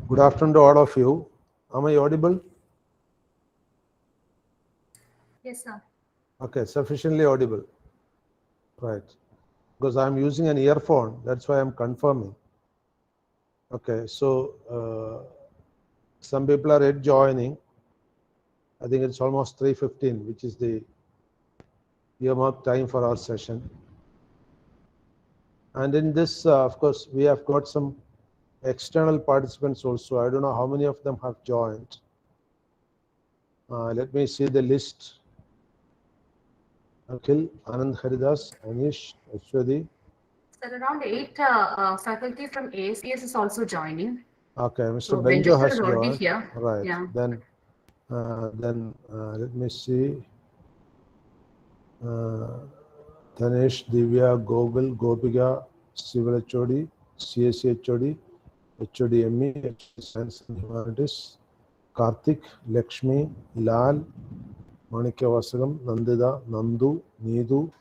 Good afternoon to all of you. Am I audible? Yes, sir. Okay, sufficiently audible. Right. Because I'm using an earphone, that's why I'm confirming. Okay, so some people are yet joining. I think it's almost 3:15, which is the earmarked time for our session. And in this, of course, we have got some external participants also. I don't know how many of them have joined. Let me see the list. Akhil, Anand Haridas, Anish, Ashwadi. Sir, around 8 faculty from ASCS is also joining. Okay, Mr. So Benjo Benjo sir has is already joined. here. Right. Yeah. Then let me see. Tanesh, Divya, Gogol, Gopika, Civil HOD, CSC HOD, HOD ME, HOD Science and Humanities, Karthik, Lakshmi, Lal, Manikya Vasagam, Nandida, Nandu, Needu,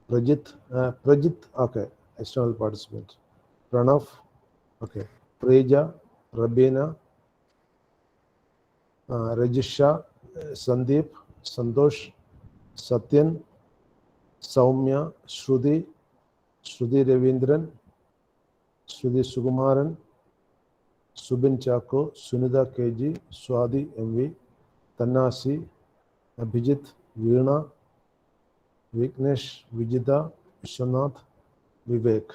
Prajit, okay, external participant. Pranav, okay, Preja, Rabina, Rajisha, Sandeep, Santosh, Satyan, Saumya, Shruti, Shruti Ravindran, Shruti Sukumaran, Subin Chako, Sunida KG, Swadi MV, Tanasi, Abhijit, Veena, Vignesh, Vijita, Vishwanath, Vivek.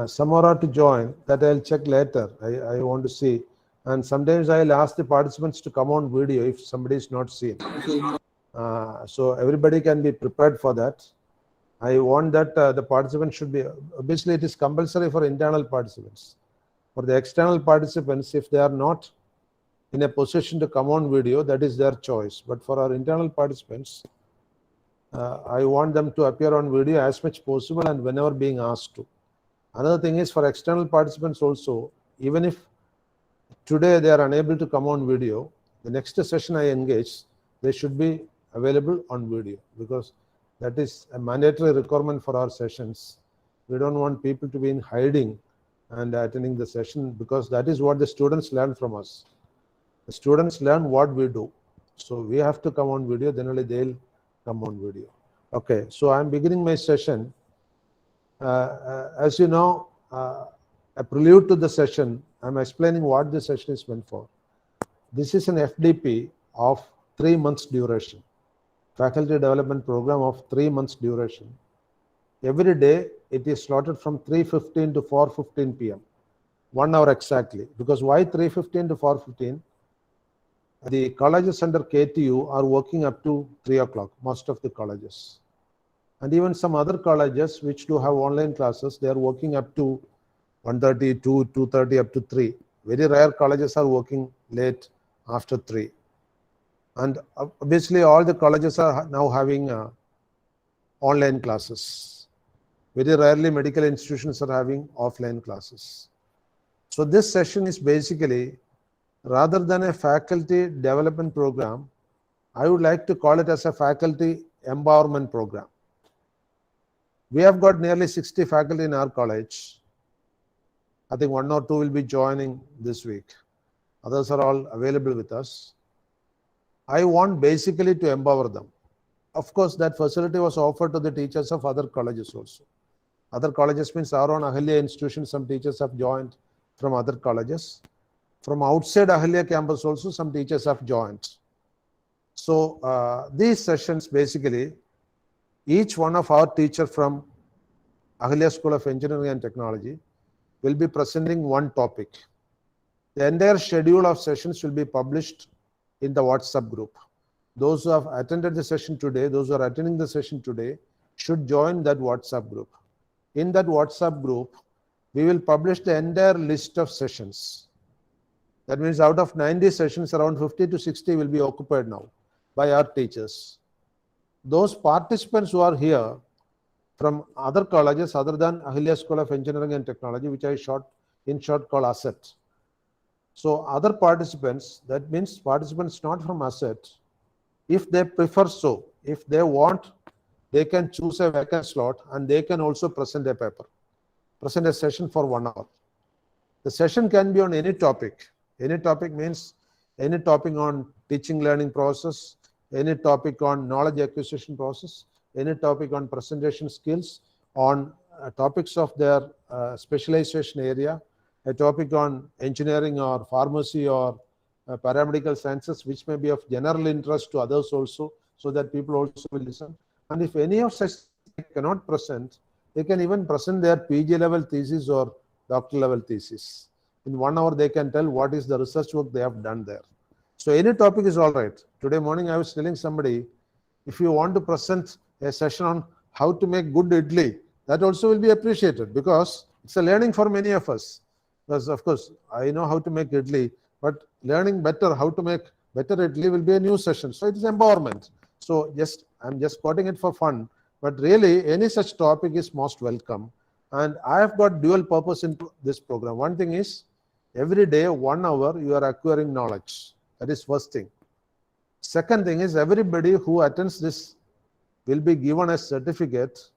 Some more are to join, that I'll check later. I want to see. And sometimes I'll ask the participants to come on video if somebody is not seen. So everybody can be prepared for that. I want that the participants should be, obviously it is compulsory for internal participants. For the external participants, if they are not in a position to come on video, that is their choice. But for our internal participants, I want them to appear on video as much possible and whenever being asked to. Another thing is for external participants also, even if today they are unable to come on video, the next session I engage, they should be available on video because that is a mandatory requirement for our sessions. We don't want people to be in hiding and attending the session because that is what the students learn from us. The students learn what we do. So we have to come on video, then only they'll come on video. Okay, so I'm beginning my session. As you know, a prelude to the session, I'm explaining what the session is meant for. This is an FDP of 3 months duration, faculty development program of 3 months duration. Every day it is slotted from 3:15 to 4:15 p.m. 1 hour exactly. Because why 3:15 to 4:15? The colleges under KTU are working up to 3 o'clock, most of the colleges. And even some other colleges which do have online classes, they are working up to 1:30, 2:30 up to 3. Very rare colleges are working late after 3. And obviously all the colleges are now having online classes. Very rarely medical institutions are having offline classes. So this session is basically, rather than a faculty development program, I would like to call it as a faculty empowerment program. We have got nearly 60 faculty in our college. I think 1 or 2 will be joining this week. Others are all available with us. I want basically to empower them. Of course, that facility was offered to the teachers of other colleges also. Other colleges means our own Ahalia institution, some teachers have joined from other colleges. From outside Ahalia campus also, some teachers have joined. So these sessions basically, each one of our teacher from Ahalia School of Engineering and Technology will be presenting one topic. The entire schedule of sessions will be published in the WhatsApp group. Those who have attended the session today, those who are attending the session today should join that WhatsApp group. In that WhatsApp group, we will publish the entire list of sessions. That means out of 90 sessions, around 50 to 60 will be occupied now by our teachers. Those participants who are here from other colleges other than Ahalia School of Engineering and Technology, which I in short call Aset. So other participants, that means participants not from Aset, if they prefer so, if they want, they can choose a vacant slot and they can also present a paper, present a session for 1 hour. The session can be on any topic. Any topic means any topic on teaching learning process, any topic on knowledge acquisition process, any topic on presentation skills, on topics of their specialization area, a topic on engineering or pharmacy or paramedical sciences, which may be of general interest to others also, so that people also will listen. And if any of such they cannot present, they can even present their PG level thesis or doctor level thesis. In 1 hour, they can tell what is the research work they have done there. So any topic is all right. Today morning, I was telling somebody, if you want to present a session on how to make good idli, that also will be appreciated, because it's a learning for many of us. Because of course, I know how to make idli, but learning better how to make better idli will be a new session. So it is empowerment. So I'm just quoting it for fun, but really any such topic is most welcome. And I have got dual purpose in this program. One thing is, every day 1 hour you are acquiring knowledge. That is first thing. Second thing is, everybody who attends this will be given a certificate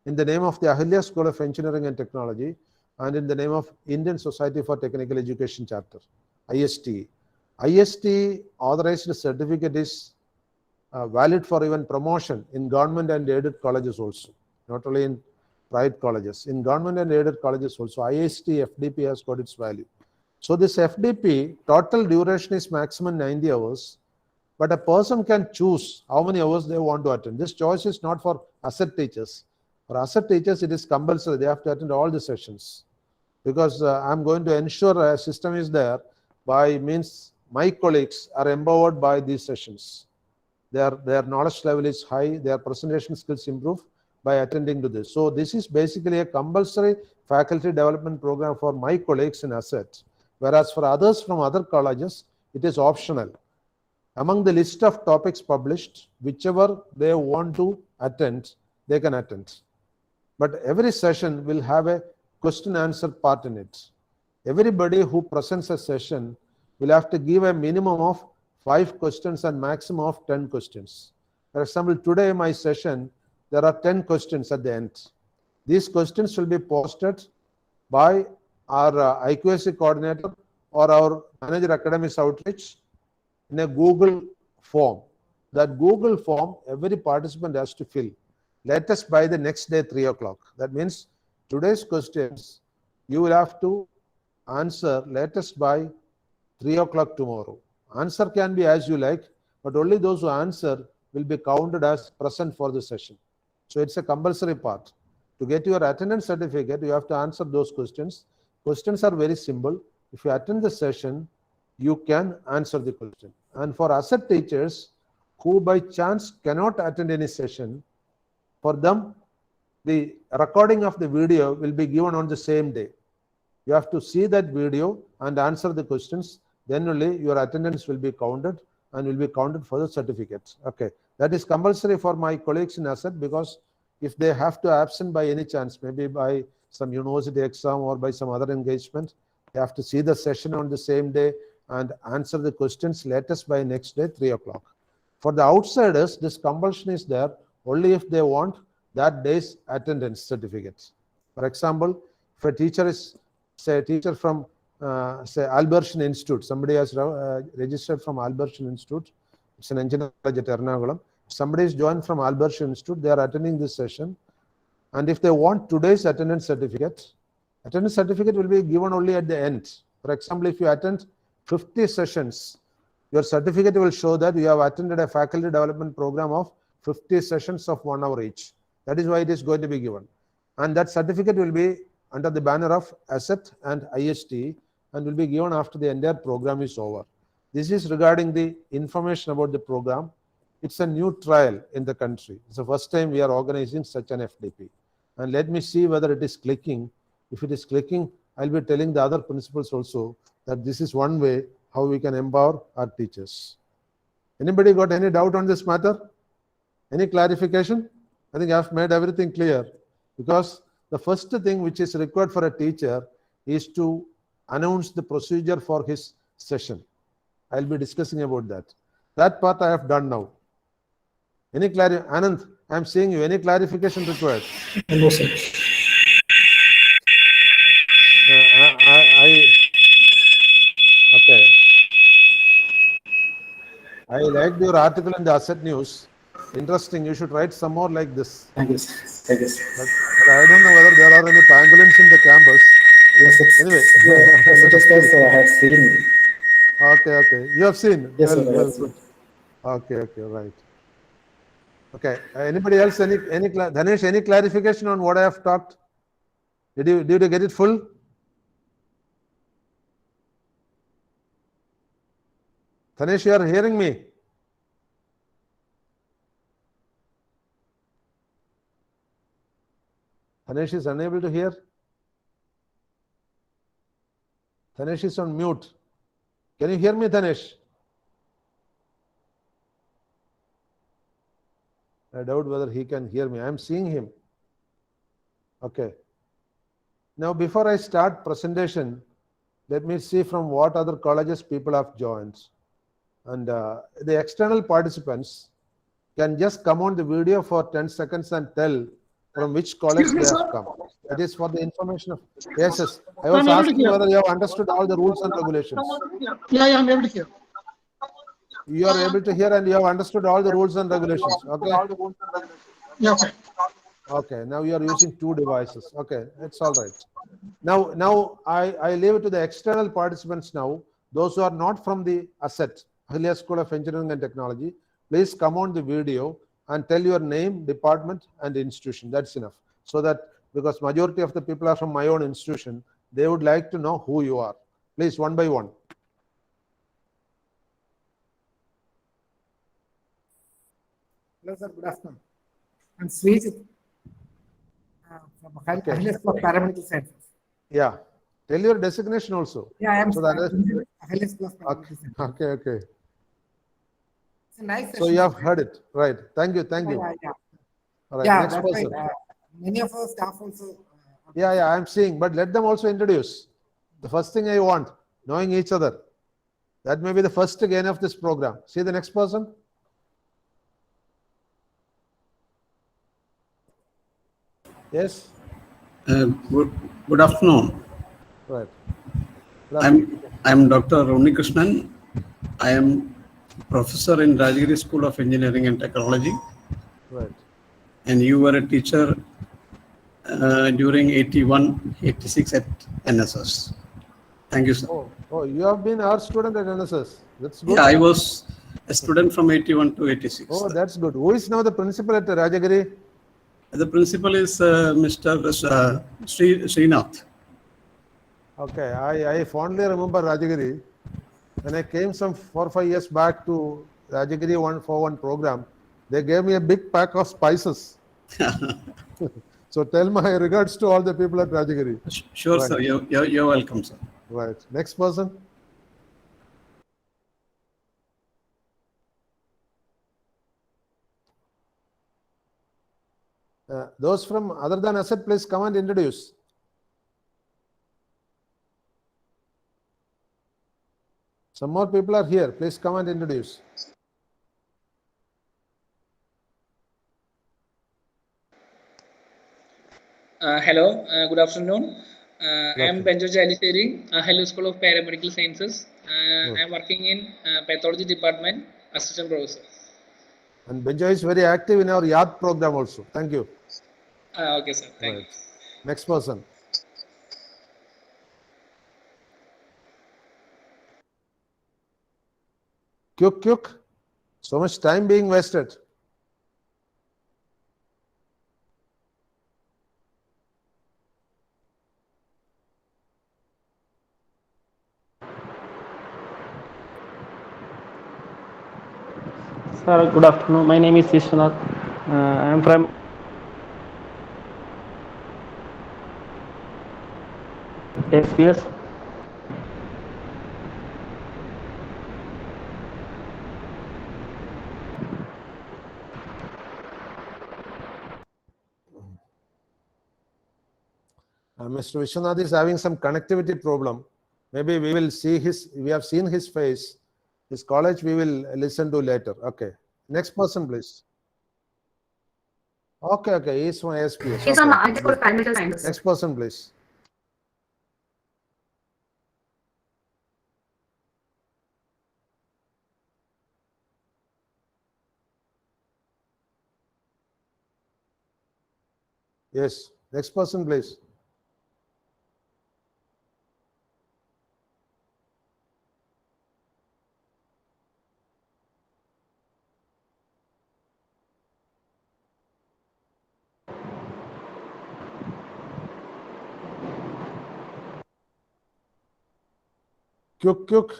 in the name of the Ahalia School of Engineering and Technology and in the name of Indian Society for Technical Education Chapter, IST. IST authorized certificate is valid for even promotion in government and aided colleges also, not only in private colleges. In government and aided colleges also, IST FDP has got its value. So this FDP, total duration is maximum 90 hours, but a person can choose how many hours they want to attend. This choice is not for Aset teachers. For Aset teachers, it is compulsory. They have to attend all the sessions, because I'm going to ensure a system is there by means my colleagues are empowered by these sessions. Their knowledge level is high, their presentation skills improve by attending to this. So this is basically a compulsory faculty development program for my colleagues in Aset, whereas for others from other colleges, it is optional. Among the list of topics published, whichever they want to attend, they can attend. But every session will have a question answer part in it. Everybody who presents a session will have to give a minimum of 5 questions and maximum of 10 questions. For example, today my session, there are 10 questions at the end. These questions will be posted by our IQAC coordinator or our manager academics outreach in a Google form. That Google form, every participant has to fill, latest by the next day 3 o'clock. That means today's questions you will have to answer latest by 3 o'clock tomorrow. Answer can be as you like, but only those who answer will be counted as present for the session. So it's a compulsory part. To get your attendance certificate, you have to answer those questions. Questions are very simple. If you attend the session, you can answer the question. And for Aset teachers who by chance cannot attend any session, for them, the recording of the video will be given on the same day. You have to see that video and answer the questions. Then only your attendance will be counted and will be counted for the certificates. Okay, that is compulsory for my colleagues in Aset, because if they have to absent by any chance, maybe by some university exam or by some other engagement, they have to see the session on the same day and answer the questions latest by next day 3 o'clock. For the outsiders, this compulsion is there only if they want that day's attendance certificates. For example, if a teacher is, say, a teacher from say Albertian Institute, somebody has registered from Albertian Institute, it's an engineering college at Ernakulam. Somebody is joined from Albertian Institute, they are attending this session, and if they want today's attendance certificate will be given only at the end. For example, if you attend 50 sessions, your certificate will show that you have attended a faculty development program of 50 sessions of 1 hour each. That is why it is going to be given. And that certificate will be under the banner of Aset and IST and will be given after the entire program is over. This is regarding the information about the program. It's a new trial in the country. It's the first time we are organizing such an FDP. And let me see whether it is clicking. If it is clicking, I'll be telling the other principals also that this is one way how we can empower our teachers. Anybody got any doubt on this matter? Any clarification? I think I've made everything clear, because the first thing which is required for a teacher is to announce the procedure for his session. I'll be discussing about that. That part I have done now. Any Anand, I'm seeing you. Any clarification required? No, sir. liked your article in the Aset News. Interesting. You should write some more like this. Thank you, sir. Thank you, sir. But I don't know whether there are any pangolins in the campus. Yes, it's, Anyway, yes, it let's is there, sir. I had seen. Okay. You have seen. Yes, sir, I Well, have seen. good. Okay, right. Okay. Anybody else? Dhanesh, any clarification on what I have talked? Did you get it full? Dhanesh, you are hearing me? Dhanesh is unable to hear. Dhanesh is on mute. Can you hear me, Dhanesh? I doubt whether he can hear me. I am seeing him. Okay. Now, before I start presentation, let me see from what other colleges people have joined. And the external participants can just come on the video for 10 seconds and tell from which college they have come. That is for the information of. Yes. I was asking whether you have understood all the rules and regulations. Yeah, I'm able to hear. You are able to hear and you have understood all the rules and regulations. Okay. Yeah, okay. Okay. Now you are using two devices. Okay, it's all right. Now I leave it to the external participants now. Those who are not from the Aset, Ahalia School of Engineering and Technology, please come on the video and tell your name, department, and institution. That's enough. So that, because majority of the people are from my own institution, they would like to know who you are. Please, one by one. Hello, sir. Good afternoon. I'm Srijit from Ahalia School of Paramedical Sciences. Yeah. Tell your designation also. Yeah, I am So that Ahalia School of Paramedical Sciences. Okay. It's a nice session. So you have heard it, right? Thank you. Yeah. All right, Yeah, next that's person. right. Many of our staff also. Yeah, I'm seeing, but let them also introduce. The first thing I want, knowing each other. That may be the first gain of this program. See the next person. Yes. Good afternoon. Right. I'm Dr. Krishnan. I am professor in Rajagiri School of Engineering and Technology. Right. And you were a teacher during 81-86 at NSS. Thank you, sir. Oh, you have been our student at NSS. That's good. Yeah, I was a student from 81 to 86. Oh, that's good. Who is now the principal at Rajagiri? The principal is Mr. Srinath. Okay, I fondly remember Rajagiri. When I came some 4 or 5 years back to Rajagiri 141 program, they gave me a big pack of spices. So tell my regards to all the people at Rajagiri. Sure, right. Sir. You're welcome, sir. Right. Next person. Those from other than Aset, please come and introduce. Some more people are here. Please come and introduce. Hello, good afternoon. I am Benjo Jaliseri, Ahalia School of Paramedical Sciences. I am working in Pathology Department, Assistant Professor. And Benjo is very active in our YAD program also. Thank you. Okay, sir. Thank you. Next person. Quick. So much time being wasted. Sir, good afternoon. My name is Vishwanath. I am from SPS. Mr. Vishwanath is having some connectivity problem. Maybe we will see we have seen his face. His college we will listen to later. Okay. Next person, please. Okay. He's from SPS. He's on the Ahalia School of Paramedical Sciences. Next person, please. Yes. Next person, please. Quick.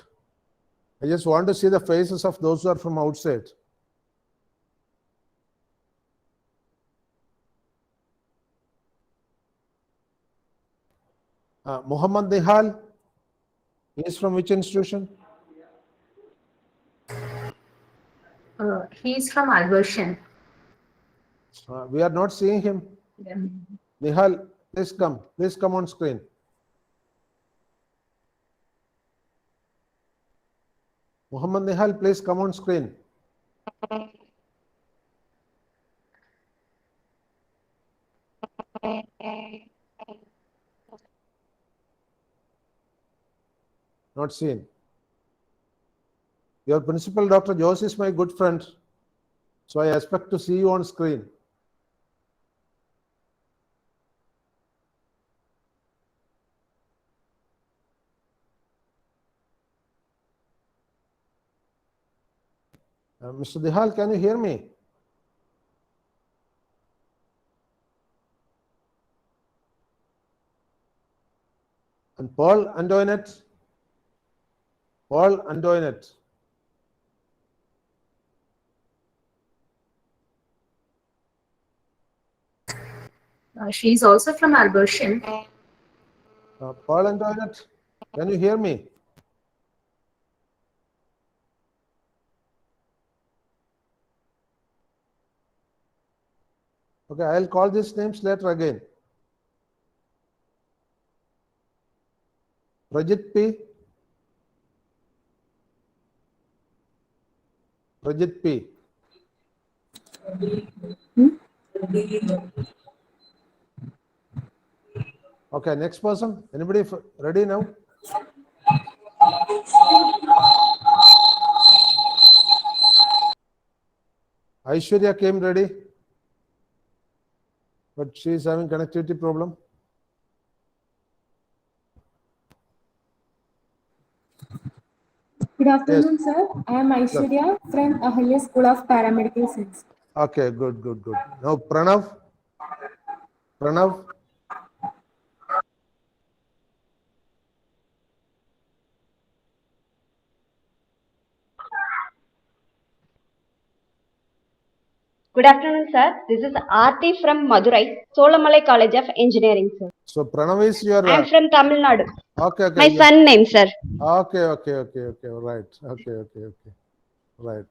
I just want to see the faces of those who are from outside. Muhammad Nihal, he is from which institution? He's from Albertian. We are not seeing him. Nihal, please come. Please come on screen. Muhammad Nihal, please come on screen. Not seen. Your principal, Dr. Jose, is my good friend. So I expect to see you on screen. Mr. Nihal, can you hear me? And Paul Antoinette? Paul Antoinette. She's also from Albertian. Paul Antoinette, can you hear me? Okay, I'll call these names later again. Prajit P. Prajit P. Okay, next person. Anybody ready now? Aishwarya came ready, but she is having connectivity problem. Good afternoon, sir. I am Aishwarya from Ahalia School of Paramedical Science. Okay, good. Now Pranav. Good afternoon, sir. This is Aarti from Madurai, Solamalai College of Engineering, sir. So Pranav is your. I am from Tamil Nadu. Okay. My son name, sir. Okay. Right. Okay. Right.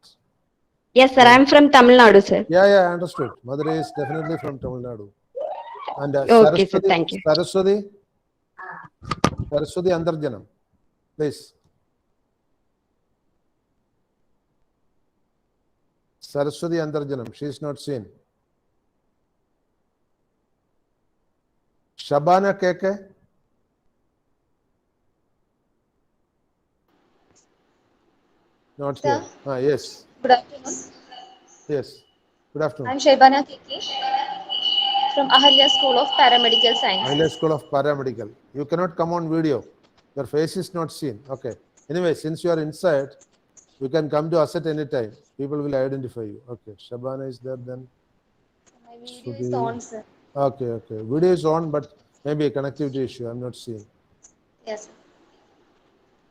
Yes, sir. I am from Tamil Nadu, sir. Yeah, I understood. Madurai is definitely from Tamil Nadu. And Okay, sir. Thank you. Saraswati Andarjanam, please. Saraswati Andarjanam, she is not seen. Shabana Keke. Not here. Yes. Good afternoon. Yes. Good afternoon. I'm Shaibana Kiki from Ahalia School of Paramedical Science. Ahalia School of Paramedical. You cannot come on video. Your face is not seen. Okay. Anyway, since you are inside, you can come to Aset anytime. People will identify you. Okay. Shabana is there then. My video is on, sir. Okay. Video is on, but maybe a connectivity issue. I'm not seeing. Yes, sir.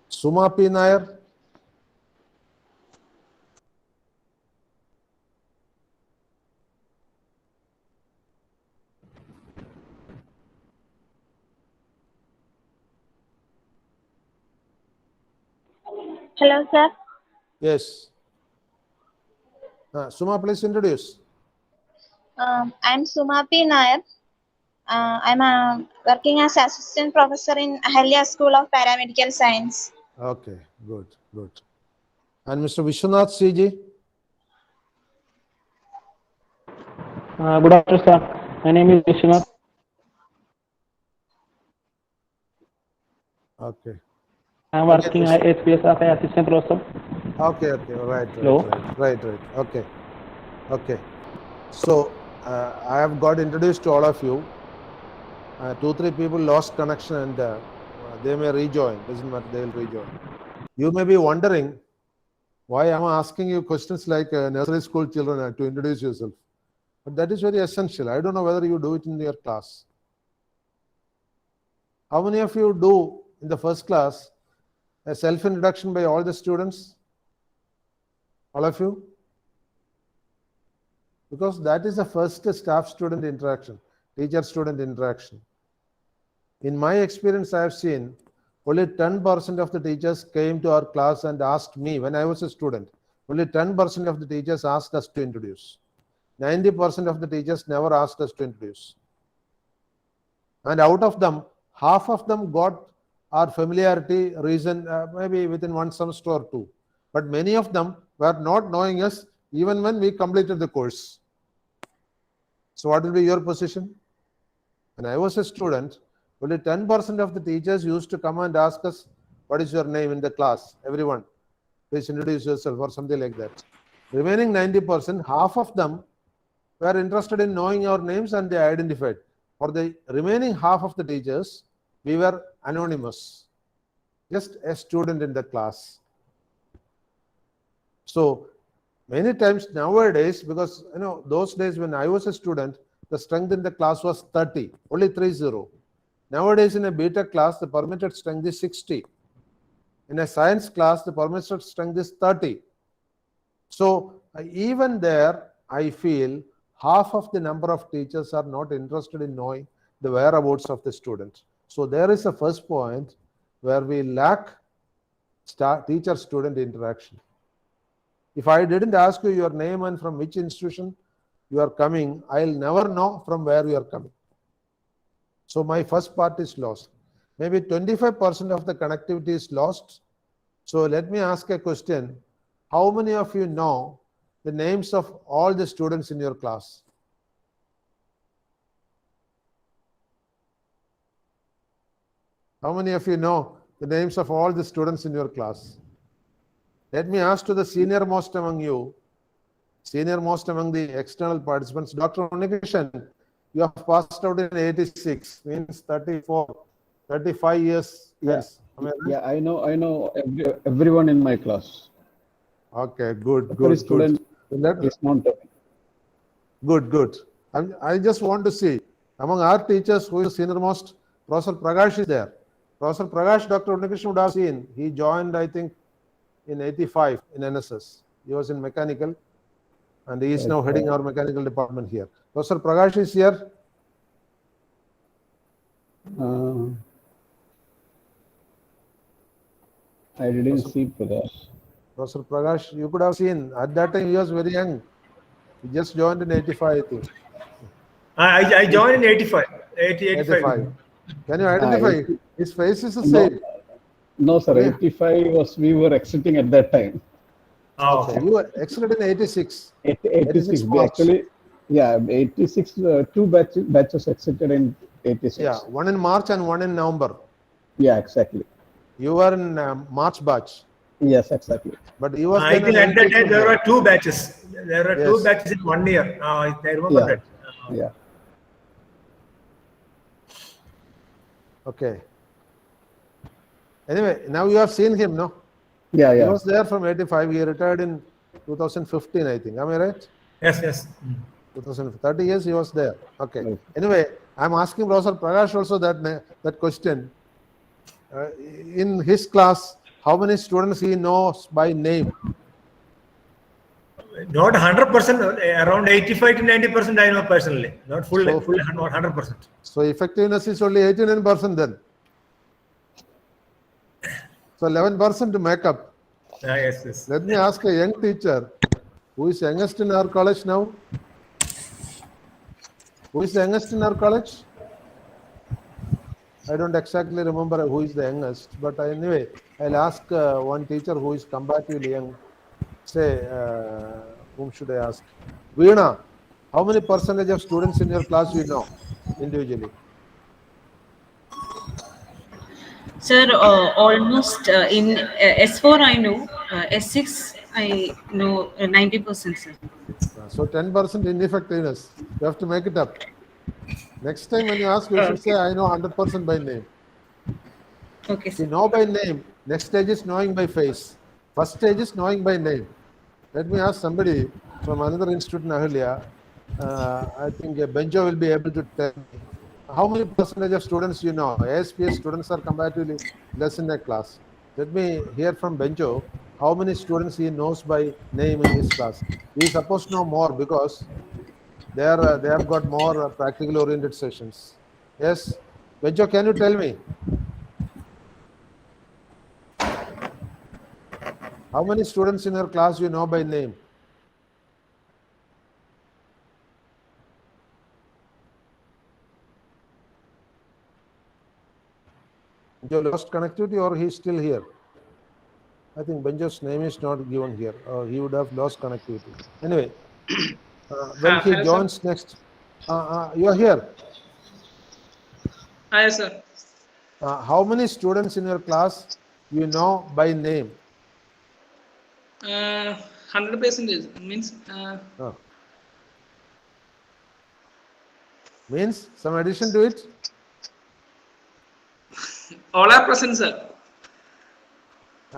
Suma P. Nair. Hello, sir. Yes. Suma, please introduce. I'm Suma P. Nair. I'm working as assistant professor in Ahalia School of Paramedical Science. Okay, good. And Mr. Vishwanath CG. Good afternoon, sir. My name is Vishwanath. Okay. I'm working at HPS as an assistant professor. Okay, right. Hello? Right. Okay. So I have got introduced to all of you. 2-3 people lost connection and they may rejoin. Doesn't matter, they will rejoin. You may be wondering why I'm asking you questions like nursery school children to introduce yourself. But that is very essential. I don't know whether you do it in your class. How many of you do in the first class a self-introduction by all the students? All of you? Because that is the first staff-student interaction, teacher-student interaction. In my experience, I have seen only 10% of the teachers came to our class and asked me when I was a student. Only 10% of the teachers asked us to introduce. 90% of the teachers never asked us to introduce. And out of them, half of them got our familiarity reason maybe within one semester or two. But many of them were not knowing us even when we completed the course. So what will be your position? When I was a student, only 10% of the teachers used to come and ask us, what is your name in the class? Everyone, please introduce yourself or something like that. Remaining 90%, half of them were interested in knowing our names and they identified. For the remaining half of the teachers, we were anonymous, just a student in the class. So many times nowadays, because those days when I was a student, the strength in the class was 30, only 30. Nowadays in a beta class, the permitted strength is 60. In a science class, the permitted strength is 30. So even there, I feel half of the number of teachers are not interested in knowing the whereabouts of the student. So there is a first point where we lack teacher-student interaction. If I didn't ask you your name and from which institution you are coming, I'll never know from where you are coming. So my first part is lost. Maybe 25% of the connectivity is lost. So let me ask a question. How many of you know the names of all the students in your class? How many of you know the names of all the students in your class? Let me ask to the senior most among you, senior most among the external participants, Dr. Unikishan, you have passed out in 86, means 34, 35 years. Yes. Yeah, I know everyone in my class. Okay, good. Student is not Good. I just want to see, among our teachers, who is senior most, Professor Prakash is there. Professor Prakash, Dr. Unikishan would have seen. He joined, I think, in 85 in NSS. He was in mechanical and he is now heading our mechanical department here. Professor Prakash is here. I didn't see Prakash. Professor Prakash, you could have seen. At that time, he was very young. He just joined in 85, I think. I joined in 85. 85. Can you identify? His face is the same. No, sir. 85 we were exiting at that time. Okay. You were exited in 86. 86 actually. Yeah, 86. Two batches exited in 86. Yeah, one in March and one in November. Yeah, exactly. You were in March batch. Yes, exactly. But he was. I think at that time there were two batches. There were two batches in 1 year. I remember that. Yeah. Okay. Anyway, now you have seen him, no? Yeah. He was there from 85. He retired in 2015, I think. Am I right? Yes. 2030 years he was there. Okay. Anyway, I'm asking Professor Prakash also that question. In his class, how many students he knows by name? Not 100%, around 85 to 90% I know personally. Not full, not 100%. So effectiveness is only 89% then. So 11% to make up. Yes. Let me ask a young teacher, who is youngest in our college now? Who is the youngest in our college? I don't exactly remember who is the youngest, but anyway, I'll ask one teacher who is comparatively young. Say, whom should I ask? Veena, how many percentage of students in your class you know individually? Sir, almost in S4 I know, S6 I know 90%, sir. So 10% ineffectiveness. You have to make it up. Next time when you ask, you should say, I know 100% by name. Okay, See, sir. know by name. Next stage is knowing by face. First stage is knowing by name. Let me ask somebody from another institute in Ahalia. I think Benjo will be able to tell me how many percentage of students you know. ASPS students are comparatively less in a class. Let me hear from Benjo how many students he knows by name in his class. He is supposed to know more because they have got more practical oriented sessions. Yes, Benjo, can you tell me how many students in your class you know by name? You lost connectivity or he's still here? I think Benjo's name is not given here. He would have lost connectivity. Anyway, when he Hello, joins sir. next, you are here. Hi, sir. How many students in your class you know by name? 100% means. Means some addition to it? All are present, sir.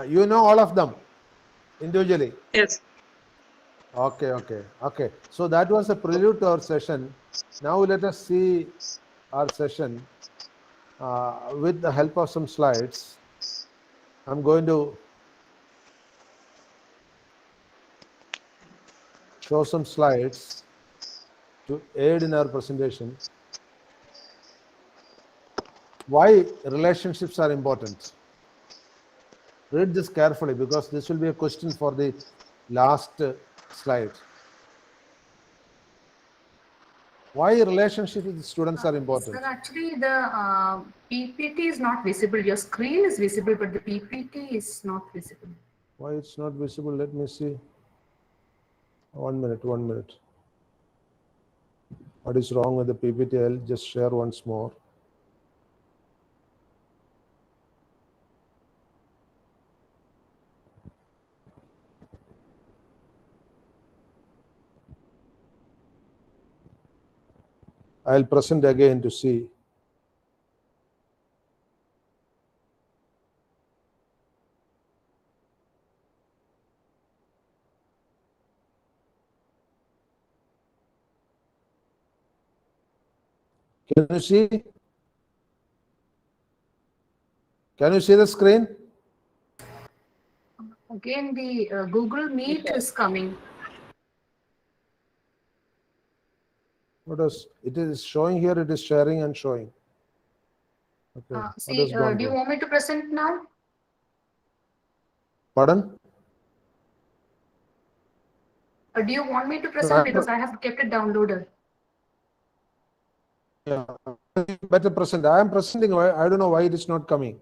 You know all of them individually? Yes. Okay. So that was a prelude to our session. Now let us see our session with the help of some slides. I'm going to show some slides to aid in our presentation. Why relationships are important. Read this carefully because this will be a question for the last slide. Why relationships with students are important? Sir, actually the PPT is not visible. Your screen is visible, but the PPT is not visible. Why it's not visible? Let me see. 1 minute. What is wrong with the PPT? I'll just share once more. I'll present again to see. Can you see? Can you see the screen? Again, the Google Meet is coming. What is it is showing here? It is sharing and showing. Okay. See, do you want me to present now? Pardon? Do you want me to present because I have kept it downloaded? Yeah, better present. I am presenting. I don't know why it is not coming.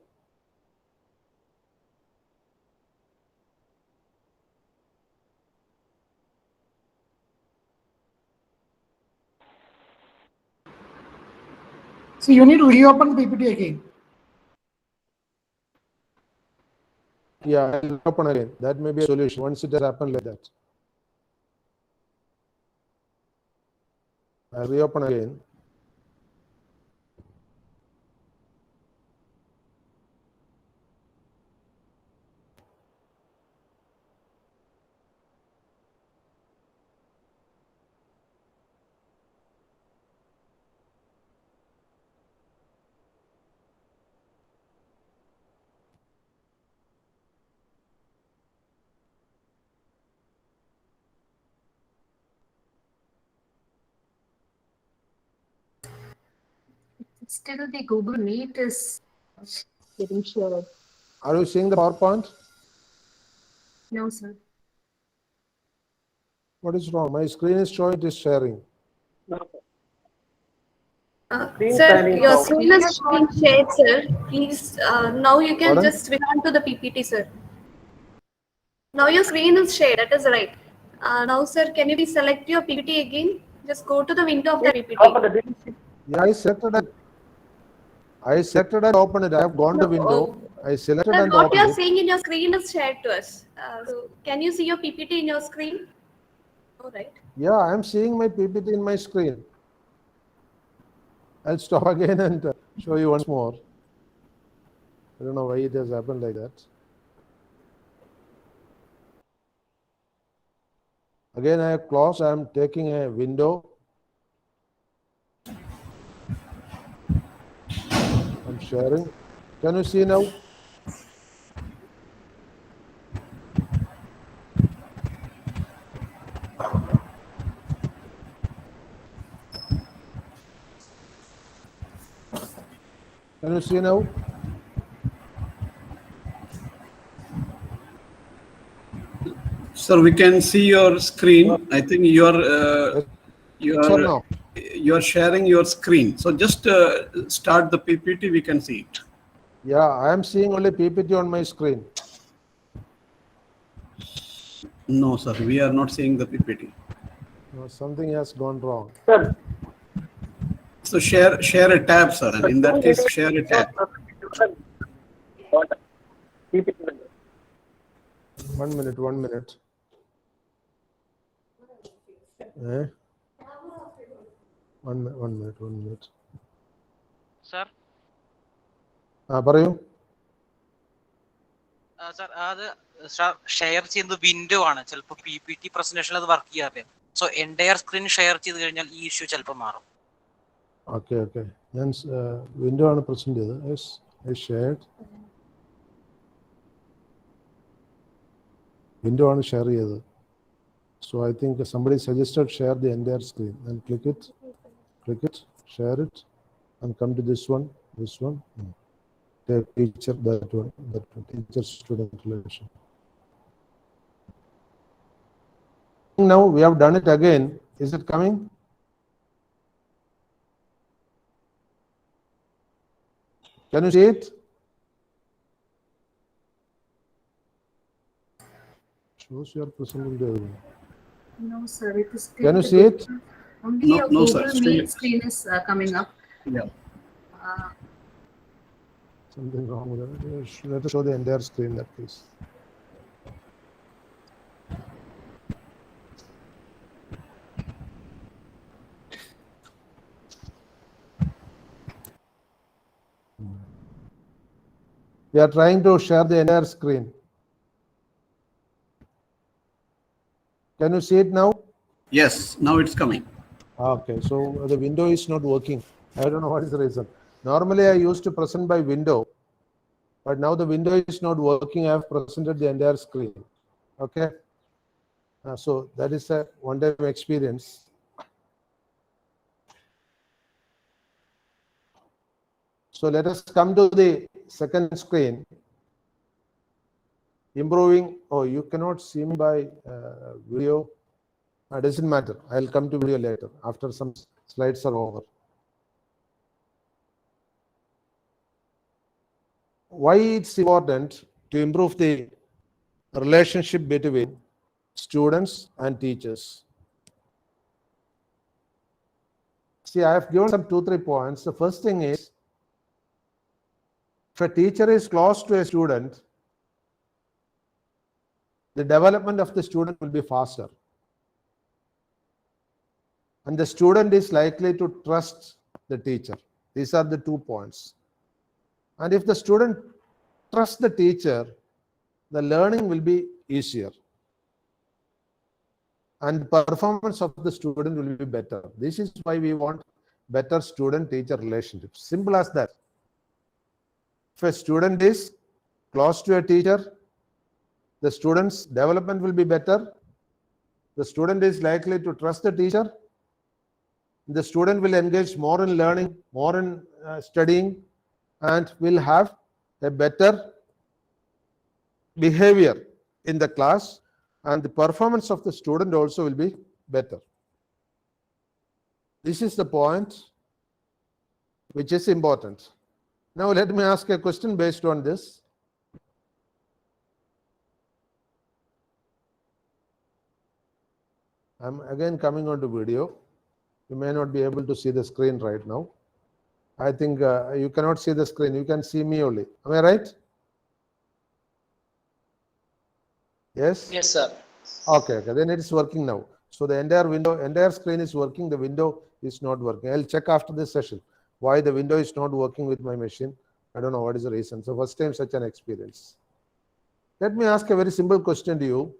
So you need to reopen PPT again. Yeah, I'll open again. That may be a solution once it has happened like that. I'll reopen again. Still, the Google Meet is getting shared. Are you seeing the PowerPoint? No, sir. What is wrong? My screen is showing it is sharing. Sir, your screen is being shared, sir. Please, now you can Pardon? just return to the PPT, sir. Now your screen is shared, that is right. Now, sir, can you please select your PPT again? Just go to the window of the PPT. Yeah, I selected and opened it. I have gone to window. I selected Sir, and what opened you are it. seeing in your screen is shared to us. So can you see your PPT in your screen? All right. Yeah, I am seeing my PPT in my screen. I'll stop again and show you once more. I don't know why it has happened like that. Again, I have closed. I am taking a window. I'm sharing. Can you see now? Can you see now? Sir, we can see your screen. I think you Sir, are no. sharing your screen. So just start the PPT. We can see it. Yeah, I am seeing only PPT on my screen. No, sir. We are not seeing the PPT. No, something has gone wrong. Sir. So share a tab, sir. And in that case, share a tab. 1 minute, 1 minute. Eh? 1 minute, 1 minute. Sir. പറയൂ. Sir, അത് share ചെയ്യുന്നത് window ആണ്. ചിലപ്പോൾ PPT പ്രസന്റേഷനിൽ അത് work ചെയ്യാറില്ല. So entire screen share ചെയ്ത് കഴിഞ്ഞാൽ ഈ ഇഷ്യൂ ചിലപ്പോൾ മാറും. ഓക്കെ ഓക്കെ, ഞാൻ വിൻഡോ ആണ് പ്രസന്റ് ചെയ്തത്. Yes, I shared. വിൻഡോ ആണ് ഷെയർ ചെയ്തത്. So I think somebody suggested share the entire screen, and click it, share it, and come to this one. Take teacher, that one, teacher-student relation. Now we have done it again. Is it coming? Can you see it? Shows you are presenting the everyone. No, sir. It is still Can you see it? Only No, your no, sir. Google Meet screen is coming up. Yeah. Something wrong with it. Let us show the entire screen in that case. We are trying to share the entire screen. Can you see it now? Yes, now it's coming. Okay, so the window is not working. I don't know what is the reason. Normally I used to present by window, but now the window is not working. I have presented the entire screen. Okay, so that is a one-time experience. So let us come to the second screen. Improving. Oh, you cannot see me by video. It doesn't matter. I'll come to video later after some slides are over. Why it's important to improve the relationship between students and teachers? See, I have given some 2-3 points. The first thing is, if a teacher is close to a student, the development of the student will be faster. And the student is likely to trust the teacher. These are the 2 points. And if the student trusts the teacher, the learning will be easier. And the performance of the student will be better. This is why we want better student-teacher relationships. Simple as that. If a student is close to a teacher, the student's development will be better. The student is likely to trust the teacher. The student will engage more in learning, more in studying, and will have a better behavior in the class, and the performance of the student also will be better. This is the point which is important. Now let me ask a question based on this. I'm again coming on to video. You may not be able to see the screen right now. I think you cannot see the screen. You can see me only. Am I right? Yes? Yes, sir. Okay, then it is working now. So the entire screen is working, the window is not working. I'll check after this session why the window is not working with my machine. I don't know what is the reason. So first time such an experience. Let me ask a very simple question to you.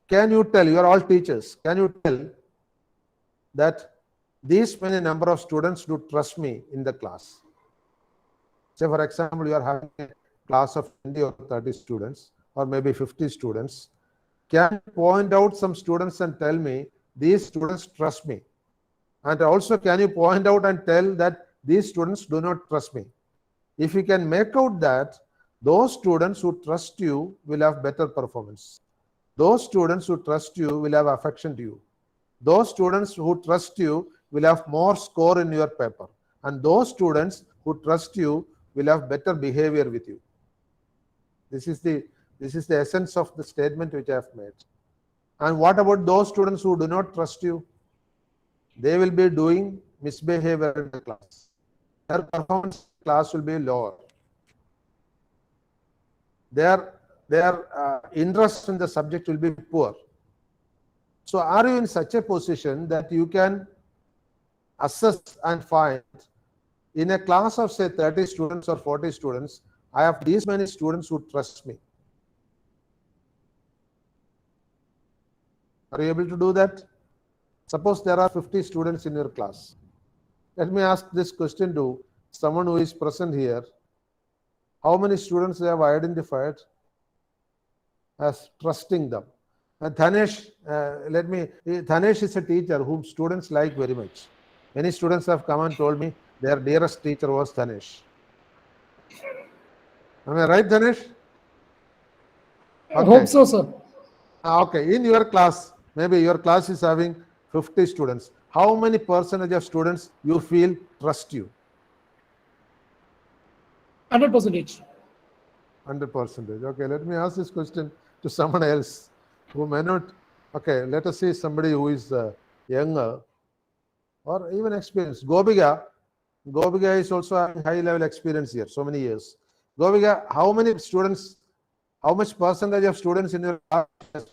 Can you tell, you are all teachers, can you tell that these many number of students do trust me in the class? Say for example, you are having a class of 20 or 30 students or maybe 50 students. Can you point out some students and tell me these students trust me? And also can you point out and tell that these students do not trust me? If you can make out that, those students who trust you will have better performance. Those students who trust you will have affection to you. Those students who trust you will have more score in your paper. And those students who trust you will have better behavior with you. This is the essence of the statement which I have made. And what about those students who do not trust you? They will be doing misbehavior in the class. Their performance in the class will be lower. Their interest in the subject will be poor. So are you in such a position that you can assess and find in a class of say 30 students or 40 students, I have these many students who trust me? Are you able to do that? Suppose there are 50 students in your class. Let me ask this question to someone who is present here. How many students they have identified as trusting them? And Dhanesh, Dhanesh is a teacher whom students like very much. Many students have come and told me their dearest teacher was Dhanesh. Am I right, Dhanesh? I hope so, sir. Okay, in your class, maybe your class is having 50 students. How many percentage of students you feel trust you? 100%. 100%. Okay, let me ask this question to someone else who may not. Okay, let us say somebody who is younger or even experienced. Gobiga is also having high level experience here, so many years. Gobiga, how many students, how much percentage of students in your class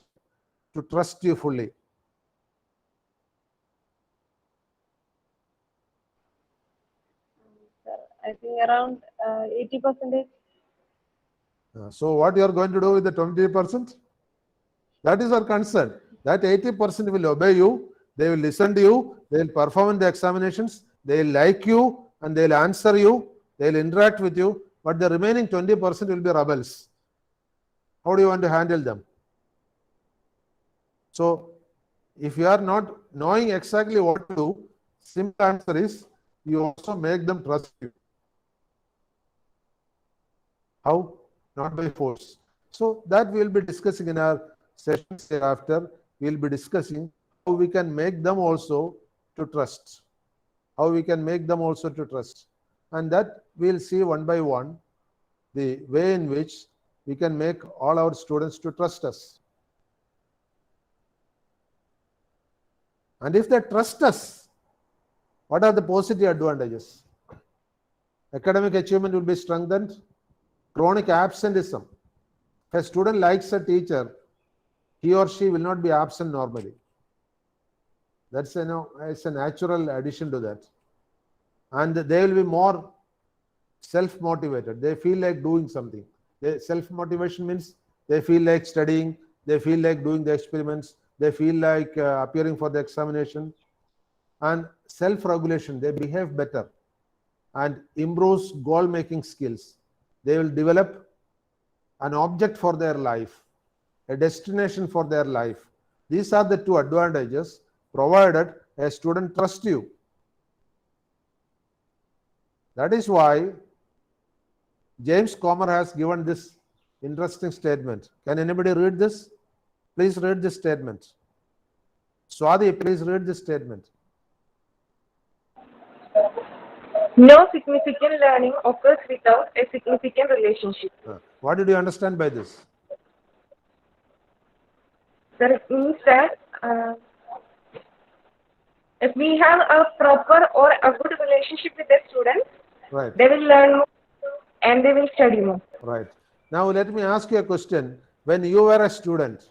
to trust you fully? I think around 80%. So what you are going to do with the 20%? That is our concern. That 80% will obey you, they will listen to you, they will perform in the examinations, they will like you and they will answer you, they will interact with you, but the remaining 20% will be rebels. How do you want to handle them? So if you are not knowing exactly what to do, simple answer is you also make them trust you. How? Not by force. So that we will be discussing in our sessions thereafter. We will be discussing how we can make them also to trust. How we can make them also to trust. And that we will see one by one the way in which we can make all our students to trust us. And if they trust us, what are the positive advantages? Academic achievement will be strengthened. Chronic absenteeism. If a student likes a teacher, he or she will not be absent normally. That's it's a natural addition to that. And they will be more self-motivated. They feel like doing something. Self-motivation means they feel like studying, they feel like doing the experiments, they feel like appearing for the examination. And self-regulation, they behave better and improves goal-making skills. They will develop an object for their life, a destination for their life. These are the two advantages provided a student trusts you. That is why James Comer has given this interesting statement. Can anybody read this? Please read this statement. Swati, please read this statement. No significant learning occurs without a significant relationship. What did you understand by this? That it means that if we have a proper or a good relationship with the students, right, they will learn more and they will study more. Right. Now let me ask you a question. when you were a student,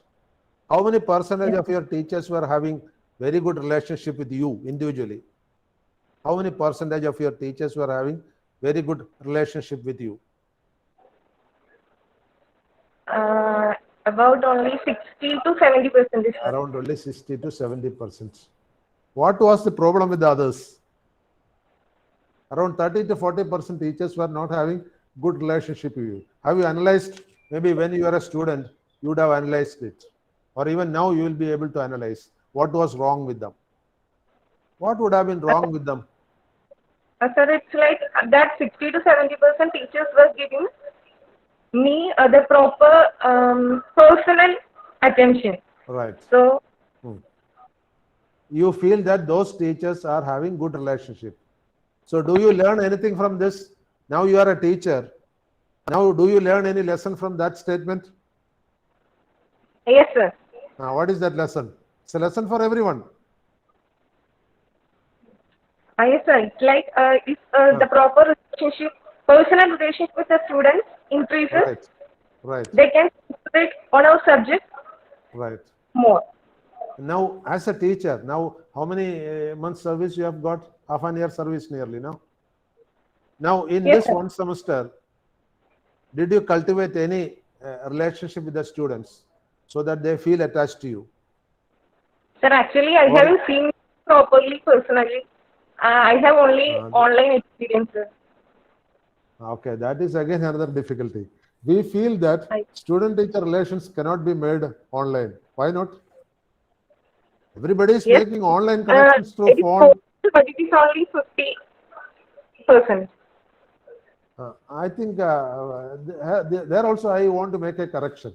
how many percentage of your teachers were having very good relationship with you individually? How many percentage of your teachers were having very good relationship with you? About only 60 to 70%. Around only 60 to 70%. What was the problem with the others? Around 30 to 40% teachers were not having good relationship with you. Have you analyzed? Maybe when you were a student, you would have analyzed it. Or even now you will be able to analyze what was wrong with them. What would have been wrong with them? Sir, it's like that 60 to 70% teachers were giving me the proper personal attention. Right. So, you feel that those teachers are having good relationship. So do you learn anything from this? Now you are a teacher. Now do you learn any lesson from that statement? yes, sir. Now what is that lesson? It's a lesson for everyone. Yes, sir. It's like if the proper relationship, personal relationship with the students increases, Right. they can concentrate on our subject Right. more. Now, as a teacher, now how many months service you have got? Half an year service nearly now. Now, in Yes, this sir. one semester, did you cultivate any relationship with the students so that they feel attached to you? Sir, actually, I haven't seen properly personally. I have only online experiences. Okay, that is again another difficulty. We feel that student-teacher relations cannot be made online. Why not? Everybody is making online connections through It is phone. possible, but it is only 50%. I think there also I want to make a correction.